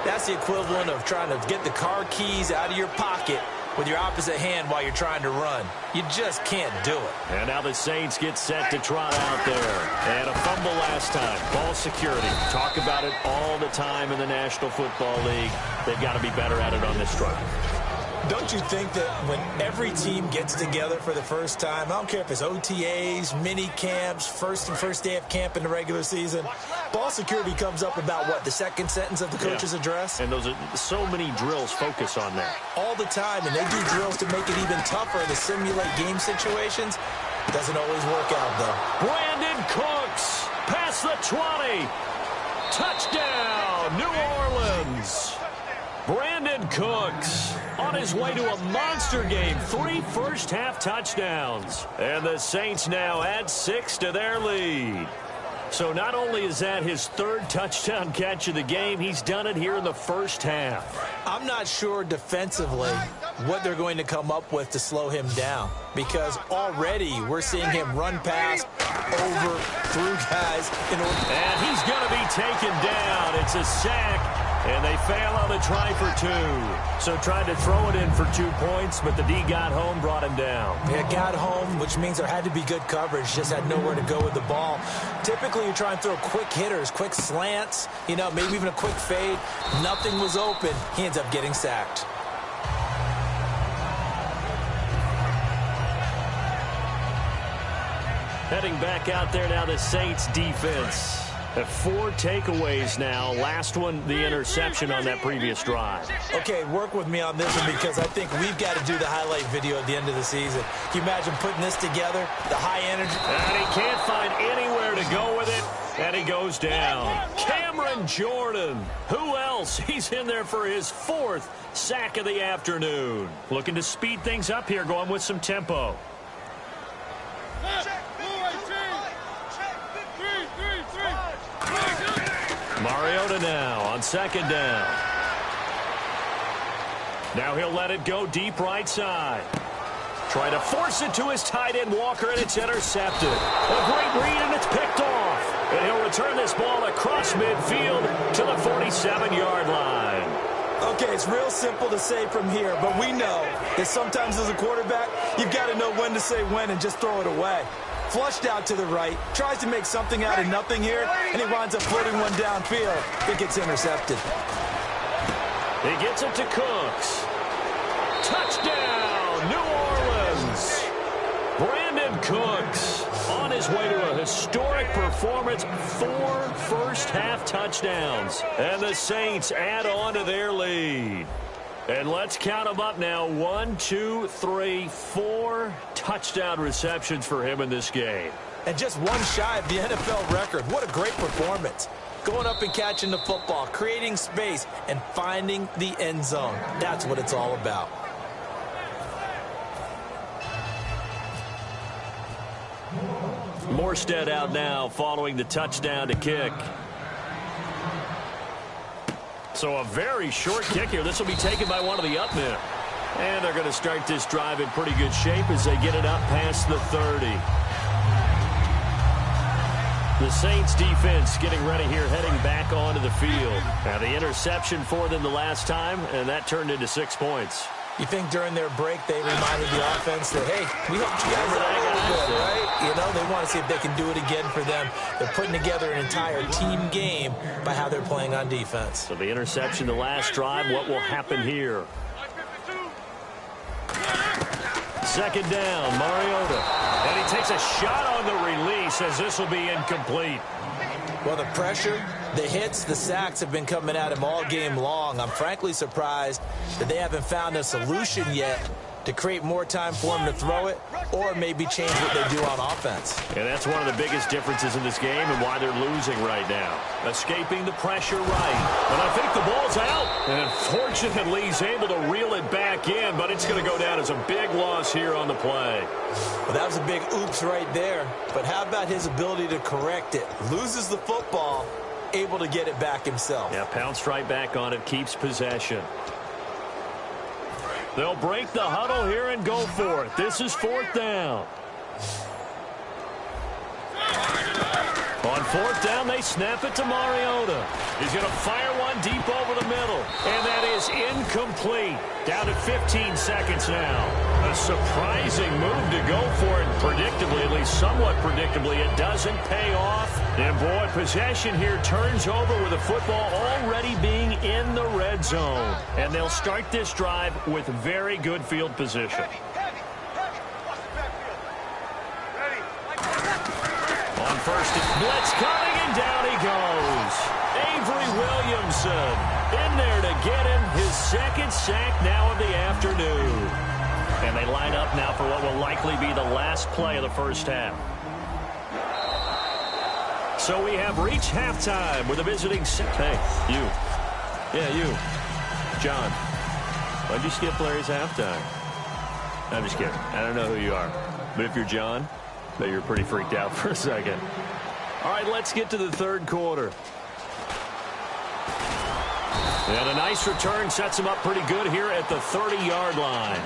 that's the equivalent of trying to get the car keys out of your pocket with your opposite hand while you're trying to run. You just can't do it. And now the Saints get set to trot out there. And a fumble last time. Ball security. Talk about it all the time in the National Football League. They've got to be better at it on this drive. Don't you think that when every team gets together for the first time, I don't care if it's OTAs, mini camps, first day of camp in the regular season, ball security comes up about, what, the second sentence of the coach's address? And those are so many drills focus on that. All the time, and they do drills to make it even tougher to simulate game situations. Doesn't always work out, though. Brandon Cooks, past the 20. Touchdown, New Orleans. Brandon Brandon Cooks on his way to a monster game. 3 first-half touchdowns. And the Saints now add 6 to their lead. So not only is that his 3rd touchdown catch of the game, he's done it here in the first half. I'm not sure defensively what they're going to come up with to slow him down, because already we're seeing him run past, over, through guys. And he's going to be taken down. It's a sack, and they fail on the try for 2. So tried to throw it in for 2 points, but the D got home, brought him down. Yeah, got home, which means there had to be good coverage. Just had nowhere to go with the ball. Typically, you try and throw quick hitters, quick slants, maybe even a quick fade. Nothing was open. He ends up getting sacked. Heading back out there now, the Saints defense. Have 4 takeaways now. Last one, the interception on that previous drive. Okay, work with me on this one, because I think we've got to do the highlight video at the end of the season. Can you imagine putting this together? The high energy. And he can't find anywhere to go with it. And he goes down. Cameron Jordan. Who else? He's in there for his 4th sack of the afternoon. Looking to speed things up here, going with some tempo. Mariota now on 2nd down. Now he'll let it go deep right side. Trying to force it to his tight end, Walker, and it's intercepted. A great read, and it's picked off. And he'll return this ball across midfield to the 47-yard line. Okay, it's real simple to say from here, but we know that sometimes as a quarterback, you've got to know when to say when and just throw it away. Flushed out to the right, tries to make something out of nothing here, and he winds up floating one downfield. It gets intercepted. He gets it to Cooks. Touchdown, New Orleans. Brandon Cooks on his way to a historic performance. 4 first-half touchdowns. And the Saints add on to their lead. And let's count them up now. 1, 2, 3, 4 touchdown receptions for him in this game. And just one shy of the NFL record. What a great performance. Going up and catching the football, creating space, and finding the end zone. That's what it's all about. Morstead out now following the touchdown to kick. So a very short kick here. This will be taken by one of the up men. And they're going to start this drive in pretty good shape as they get it up past the 30. The Saints defense getting ready here, heading back onto the field. Now the interception for them the last time, and that turned into 6 points. You think during their break they reminded the offense that, hey, we helped you guys out a little bit, right? They want to see if they can do it again for them. They're putting together an entire team game by how they're playing on defense. So the interception the last drive, what will happen here? 2nd down, Mariota. And he takes a shot on the release as this will be incomplete. Well, the pressure, the hits, the sacks have been coming at him all game long. I'm frankly surprised that they haven't found a solution yet to create more time for him to throw it or maybe change what they do on offense. And that's one of the biggest differences in this game and why they're losing right now. Escaping the pressure right. And I think the ball's out. And unfortunately, he's able to reel it back in, but it's going to go down as a big loss here on the play. Well, that was a big oops right there. But how about his ability to correct it? Loses the football, able to get it back himself. Yeah, pounced right back on it, keeps possession. They'll break the huddle here and go for it. This is 4th down. On 4th down, they snap it to Mariota. He's going to fire one deep over the middle. And that is incomplete. Down to 15 seconds now. A surprising move to go for it. Predictably, at least somewhat predictably, it doesn't pay off. And boy, possession here turns over with the football already being in the red zone. And they'll start this drive with very good field position. On 1st, blitz coming, and down he goes. Avery Williamson in there to get him his 2nd sack now of the afternoon. And they line up now for what will likely be the last play of the first half. So we have reached halftime with a visiting... Hey, you. Yeah, you. John. Why'd you skip Larry's halftime? I'm just kidding. I don't know who you are. But if you're John, then you're pretty freaked out for a second. All right, let's get to the third quarter. And a nice return sets him up pretty good here at the 30-yard line.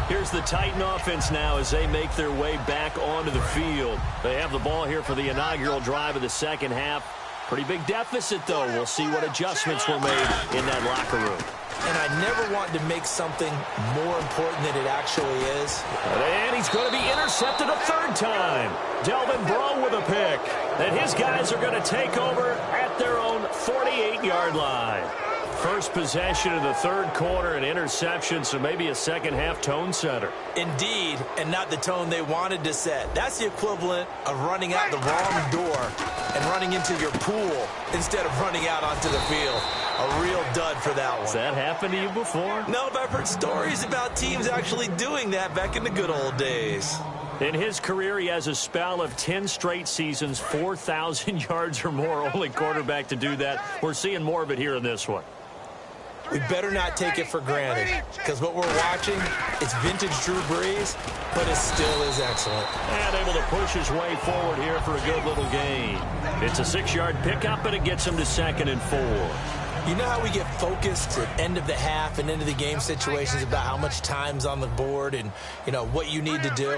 Here's the Titan offense now as they make their way back onto the field. They have the ball here for the inaugural drive of the second half. Pretty big deficit, though. We'll see what adjustments were made in that locker room. And I never want to make something more important than it actually is. And he's going to be intercepted a third time. Delvin Breaux with a pick. And his guys are going to take over at their own 48-yard line. First possession of the third quarter, an interception, so maybe a second-half tone setter. Indeed, and not the tone they wanted to set. That's the equivalent of running out the wrong door and running into your pool instead of running out onto the field. A real dud for that one. Has that happened to you before? No, but I've heard stories about teams actually doing that back in the good old days. In his career, he has a spell of 10 straight seasons, 4,000 yards or more. Only quarterback to do that. We're seeing more of it here in this one. We better not take it for granted, because what we're watching, it's vintage Drew Brees, but it still is excellent. And able to push his way forward here for a good little gain. It's a 6-yard pickup, and it gets him to 2nd and 4. You know how we get focused at end of the half and end of the game situations about how much time's on the board and, you know, what you need to do?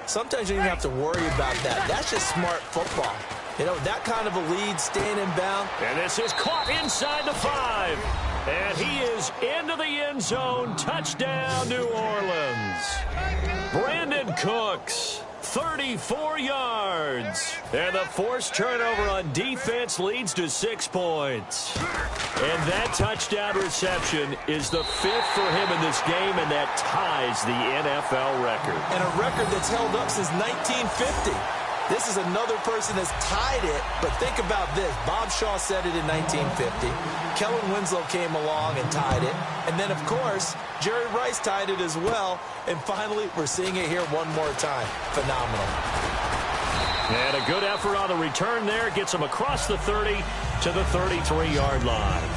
Sometimes you don't even have to worry about that. That's just smart football. You know, that kind of a lead, staying in bound. And this is caught inside the 5. And he is into the end zone. Touchdown, New Orleans. Brandon Cooks, 34 yards. And the forced turnover on defense leads to 6 points. And that touchdown reception is the 5th for him in this game, and that ties the NFL record. And a record that's held up since 1950. This is another person that's tied it, but think about this. Bob Shaw said it in 1950. Kellen Winslow came along and tied it. And then, of course, Jerry Rice tied it as well. And finally, we're seeing it here one more time. Phenomenal. And a good effort on the return there. Gets him across the 30 to the 33-yard line.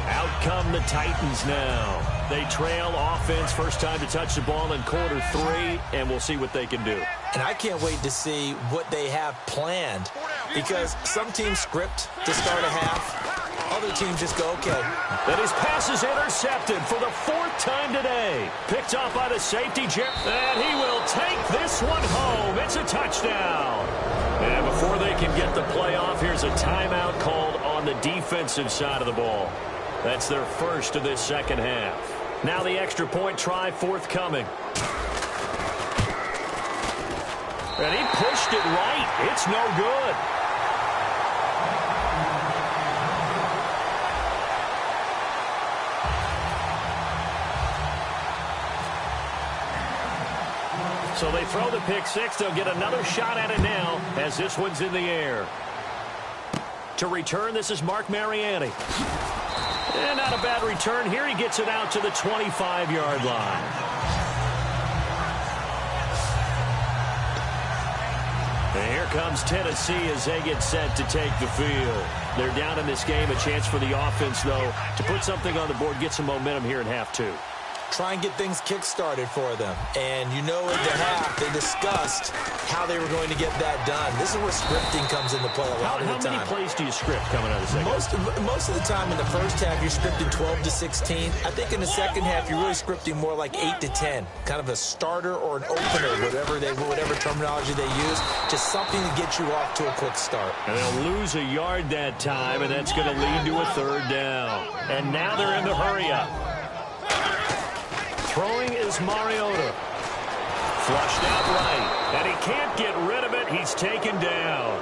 Out come the Titans now. They trail offense, first time to touch the ball in quarter 3, and we'll see what they can do. And I can't wait to see what they have planned, because some teams script to start a half. Other teams just go, okay. And his pass is intercepted for the 4th time today. Picked off by the safety, Jim. And he will take this one home. It's a touchdown. And before they can get the play off, here's a timeout called on the defensive side of the ball. That's their first of this second half. Now the extra point try forthcoming. And he pushed it right. It's no good. So they throw the pick 6. They'll get another shot at it now as this one's in the air. To return, this is Mark Mariani. And not a bad return here. He gets it out to the 25-yard line. And here comes Tennessee as they get set to take the field. They're down in this game. A chance for the offense, though, to put something on the board, get some momentum here in half 2. Try and get things kick-started for them. And you know at the half, they discussed how they were going to get that done. This is where scripting comes into play a lot of the time. How many plays do you script coming out of the second? Most of the time in the first half, you're scripting 12 to 16. I think in the second half, you're really scripting more like 8 to 10. Kind of a starter or an opener, whatever terminology they use. Just something to get you off to a quick start. And they'll lose a yard that time, and that's going to lead to a 3rd down. And now they're in the hurry-up. Throwing is Mariota. Flushed out right. And he can't get rid of it. He's taken down.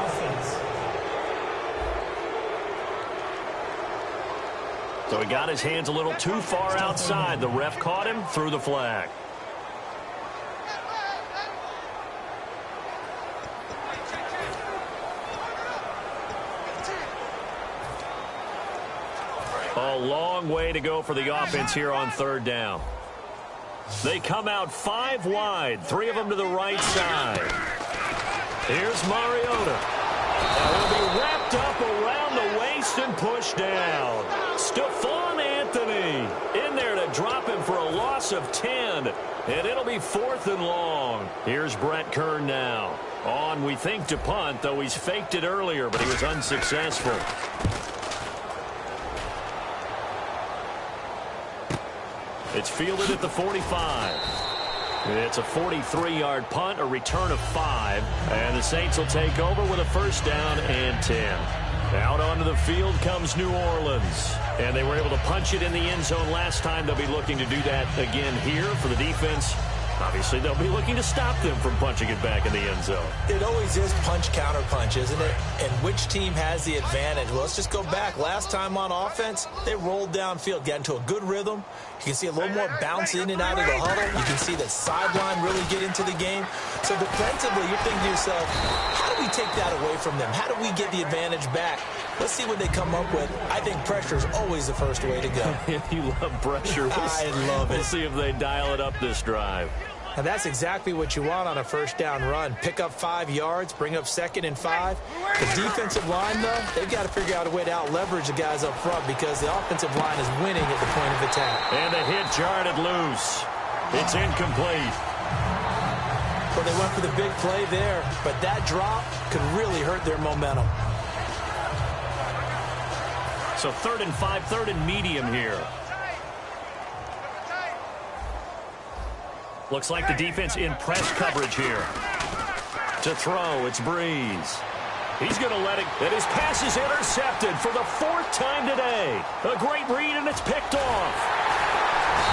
Offense. So he got his hands a little too far outside. The ref caught him, threw the flag. A long way to go for the offense here on 3rd down. They come out 5 wide, 3 of them to the right side. Here's Mariota. Now he'll be wrapped up around the waist and pushed down. Stephon Anthony in there to drop him for a loss of 10. And it'll be 4th and long. Here's Brett Kern now. On, we think, to punt, though he's faked it earlier, but he was unsuccessful. It's fielded at the 45. It's a 43-yard punt, a return of 5. And the Saints will take over with a 1st down and 10. Out onto the field comes New Orleans. And they were able to punch it in the end zone last time. They'll be looking to do that again here for the defense. Obviously, they'll be looking to stop them from punching it back in the end zone. It always is punch-counter-punch, isn't it? And which team has the advantage? Well, let's just go back. Last time on offense, they rolled downfield, got into a good rhythm. You can see a little more bounce in and out of the huddle. You can see the sideline really get into the game. So defensively, you're thinking to yourself, how do we take that away from them? How do we get the advantage back? Let's see what they come up with. I think pressure is always the first way to go. You love pressure. I love it. We'll see if they dial it up this drive. Now that's exactly what you want on a 1st down run. Pick up 5 yards, bring up 2nd and 5. The defensive line, though, they've got to figure out a way to out-leverage the guys up front because the offensive line is winning at the point of attack. And the hit jarred it loose. It's incomplete. Well, they went for the big play there, but that drop could really hurt their momentum. So 3rd and 5, 3rd and medium here. Looks like the defense in press coverage here. To throw, it's Breeze. He's going to let it. And his pass is intercepted for the 4th time today. A great read, and it's picked off.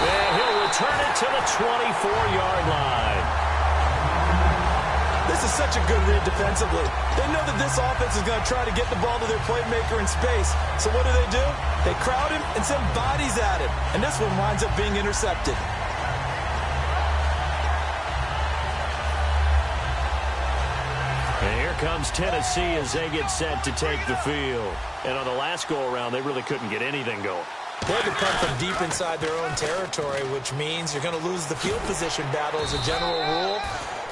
And he'll return it to the 24-yard line. This is such a good read defensively. They know that this offense is going to try to get the ball to their playmaker in space. So what do? They crowd him and send bodies at him. And this one winds up being intercepted. And here comes Tennessee as they get set to take the field. And on the last go-around, they really couldn't get anything going. They had to punt from deep inside their own territory, which means you're going to lose the field position battle as a general rule.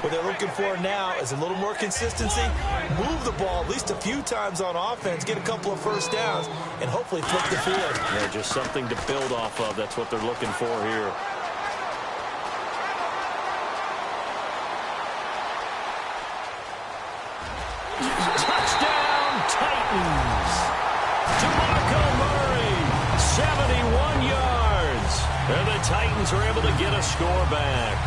What they're looking for now is a little more consistency, move the ball at least a few times on offense, get a couple of 1st downs, and hopefully flip the field. Yeah, just something to build off of. That's what they're looking for here. Touchdown, Titans. DeMarco Murray, 71 yards. And the Titans are able to get a score back.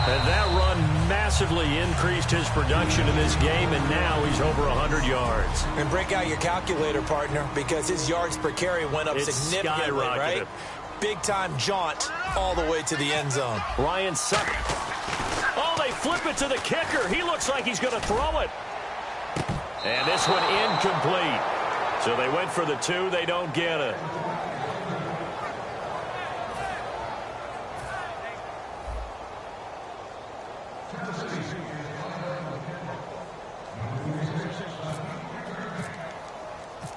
And that run massively increased his production in this game, and now he's over 100 yards. And break out your calculator, partner, because his yards per carry went up significantly, right? Big-time jaunt all the way to the end zone. Ryan Suck. Oh, they flip it to the kicker. He looks like he's going to throw it. And this one incomplete. So they went for the 2. They don't get it.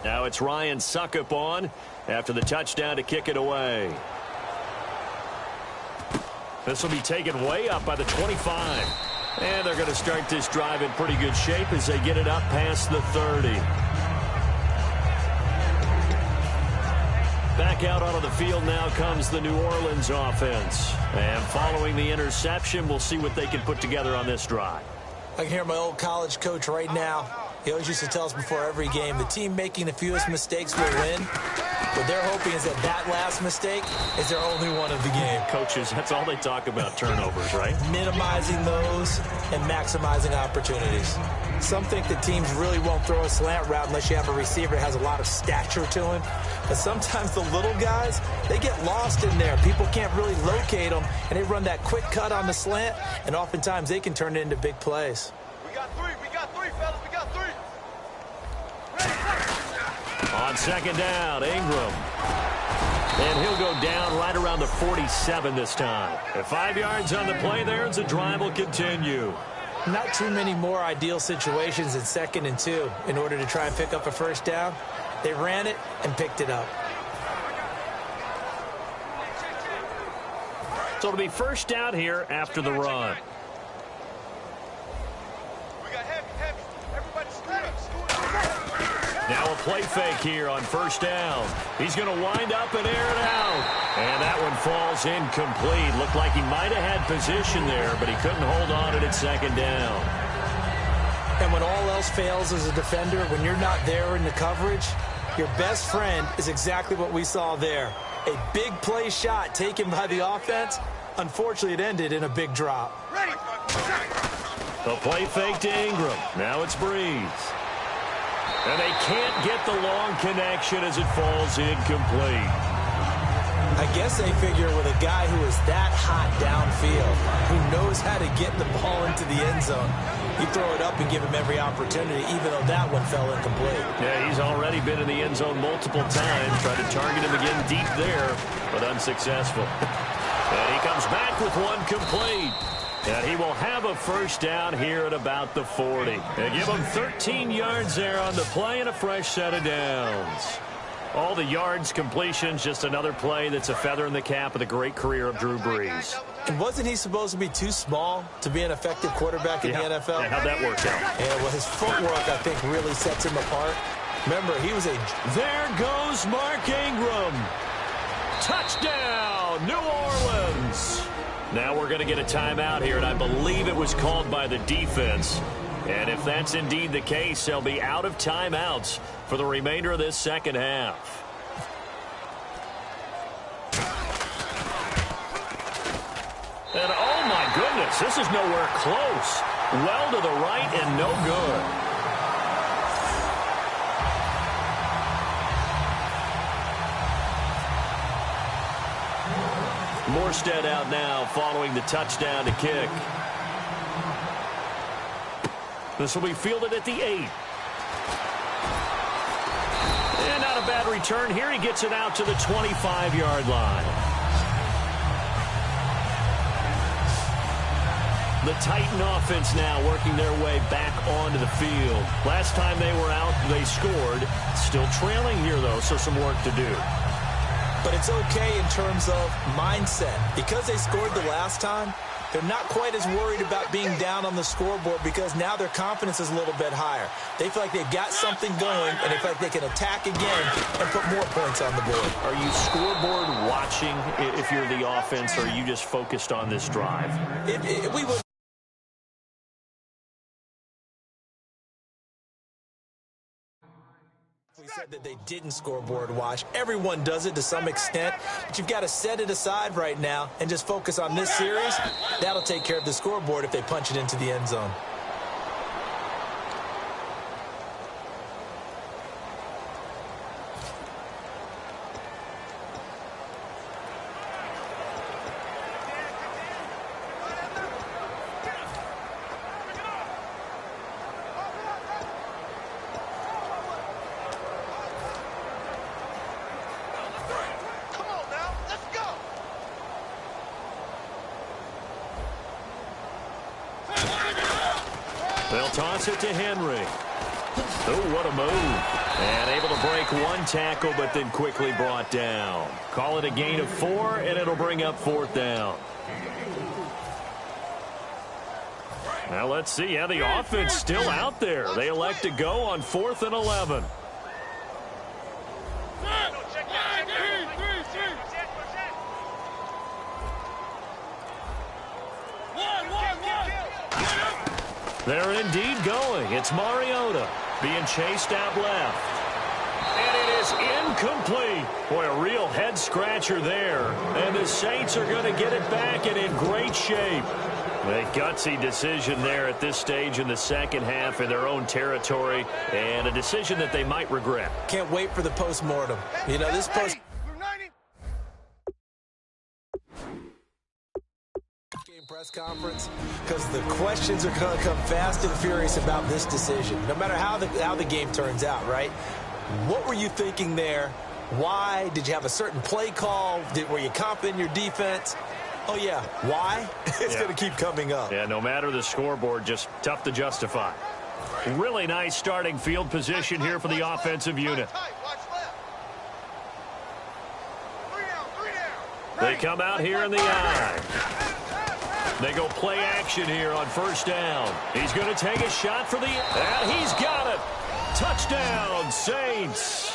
Now it's Ryan Suckup on after the touchdown to kick it away. This will be taken way up by the 25. And they're going to start this drive in pretty good shape as they get it up past the 30. Back out onto the field now comes the New Orleans offense. And following the interception, we'll see what they can put together on this drive. I can hear my old college coach right now. He always used to tell us before every game, the team making the fewest mistakes will win. What they're hoping is that last mistake is their only one of the game. Coaches, that's all they talk about, turnovers, right? Minimizing those and maximizing opportunities. Some think that teams really won't throw a slant route unless you have a receiver that has a lot of stature to him. But sometimes the little guys, they get lost in there. People can't really locate them, and they run that quick cut on the slant, and oftentimes they can turn it into big plays. We got three, fellas, we got 3. On 2nd down, Ingram. And he'll go down right around the 47 this time. At 5 yards on the play there, as the drive will continue. Not too many more ideal situations in 2nd and 2 in order to try and pick up a 1st down. They ran it and picked it up. So it'll be first down here after the run. We got heavy. Everybody scoot up. Now a play fake here on first down. He's going to wind up and air it out. And that one falls incomplete. Looked like he might have had position there, but he couldn't hold on at second down. And when all else fails as a defender, when you're not there in the coverage, your best friend is exactly what we saw there. A big play shot taken by the offense. Unfortunately, it ended in a big drop. Ready. The play fake to Ingram. Now it's Breeze. And they can't get the long connection as it falls incomplete. I guess they figure with a guy who is that hot downfield, who knows how to get the ball into the end zone, you throw it up and give him every opportunity, even though that one fell incomplete. Yeah, he's already been in the end zone multiple times, tried to target him again deep there, but unsuccessful. And he comes back with one complete. And he will have a first down here at about the 40. They give him 13 yards there on the play and a fresh set of downs. All the yards, completions, just another play that's a feather in the cap of the great career of Drew Brees. And wasn't he supposed to be too small to be an effective quarterback in the NFL? Yeah, how'd that work out? Yeah, well, his footwork, I think, really sets him apart. Remember, he was a... There goes Mark Ingram. Touchdown, New Orleans. Now we're going to get a timeout here, and I believe it was called by the defense. And if that's indeed the case, they'll be out of timeouts for the remainder of this second half. And oh my goodness, this is nowhere close. Well to the right and no good. Morstead out now following the touchdown to kick. This will be fielded at the 8. And not a bad return here. He gets it out to the 25-yard line. The Titan offense now working their way back onto the field. Last time they were out, they scored. Still trailing here, though, so some work to do. But it's okay in terms of mindset. Because they scored the last time, they're not quite as worried about being down on the scoreboard because now their confidence is a little bit higher. They feel like they've got something going, and they feel like they can attack again and put more points on the board. Are you scoreboard watching if you're the offense, or are you just focused on this drive? We would. We said that they didn't scoreboard watch. Everyone does it to some extent, but you've got to set it aside right now and just focus on this series. That'll take care of the scoreboard if they punch it into the end zone. They'll toss it to Henry. Oh, what a move. And able to break one tackle, but then quickly brought down. Call it a gain of 4, and it'll bring up 4th down. Now let's see. Yeah, the offense still out there. They elect to go on 4th and 11. They're indeed going. It's Mariota being chased out left. And it is incomplete. Boy, a real head-scratcher there. And the Saints are going to get it back and in great shape. A gutsy decision there at this stage in the second half in their own territory, and a decision that they might regret. Can't wait for the post-mortem. You know, this post... press conference, because the questions are going to come fast and furious about this decision, no matter how the game turns out, right? What were you thinking there? Why? Did you have a certain play call? Were you confident in your defense? Oh, yeah. Why? It's going to keep coming up. Yeah, no matter the scoreboard, just tough to justify. Really nice starting field position here for the offensive unit. They come out here in the eye. They go play action here on first down. He's going to take a shot for the... And he's got it. Touchdown, Saints.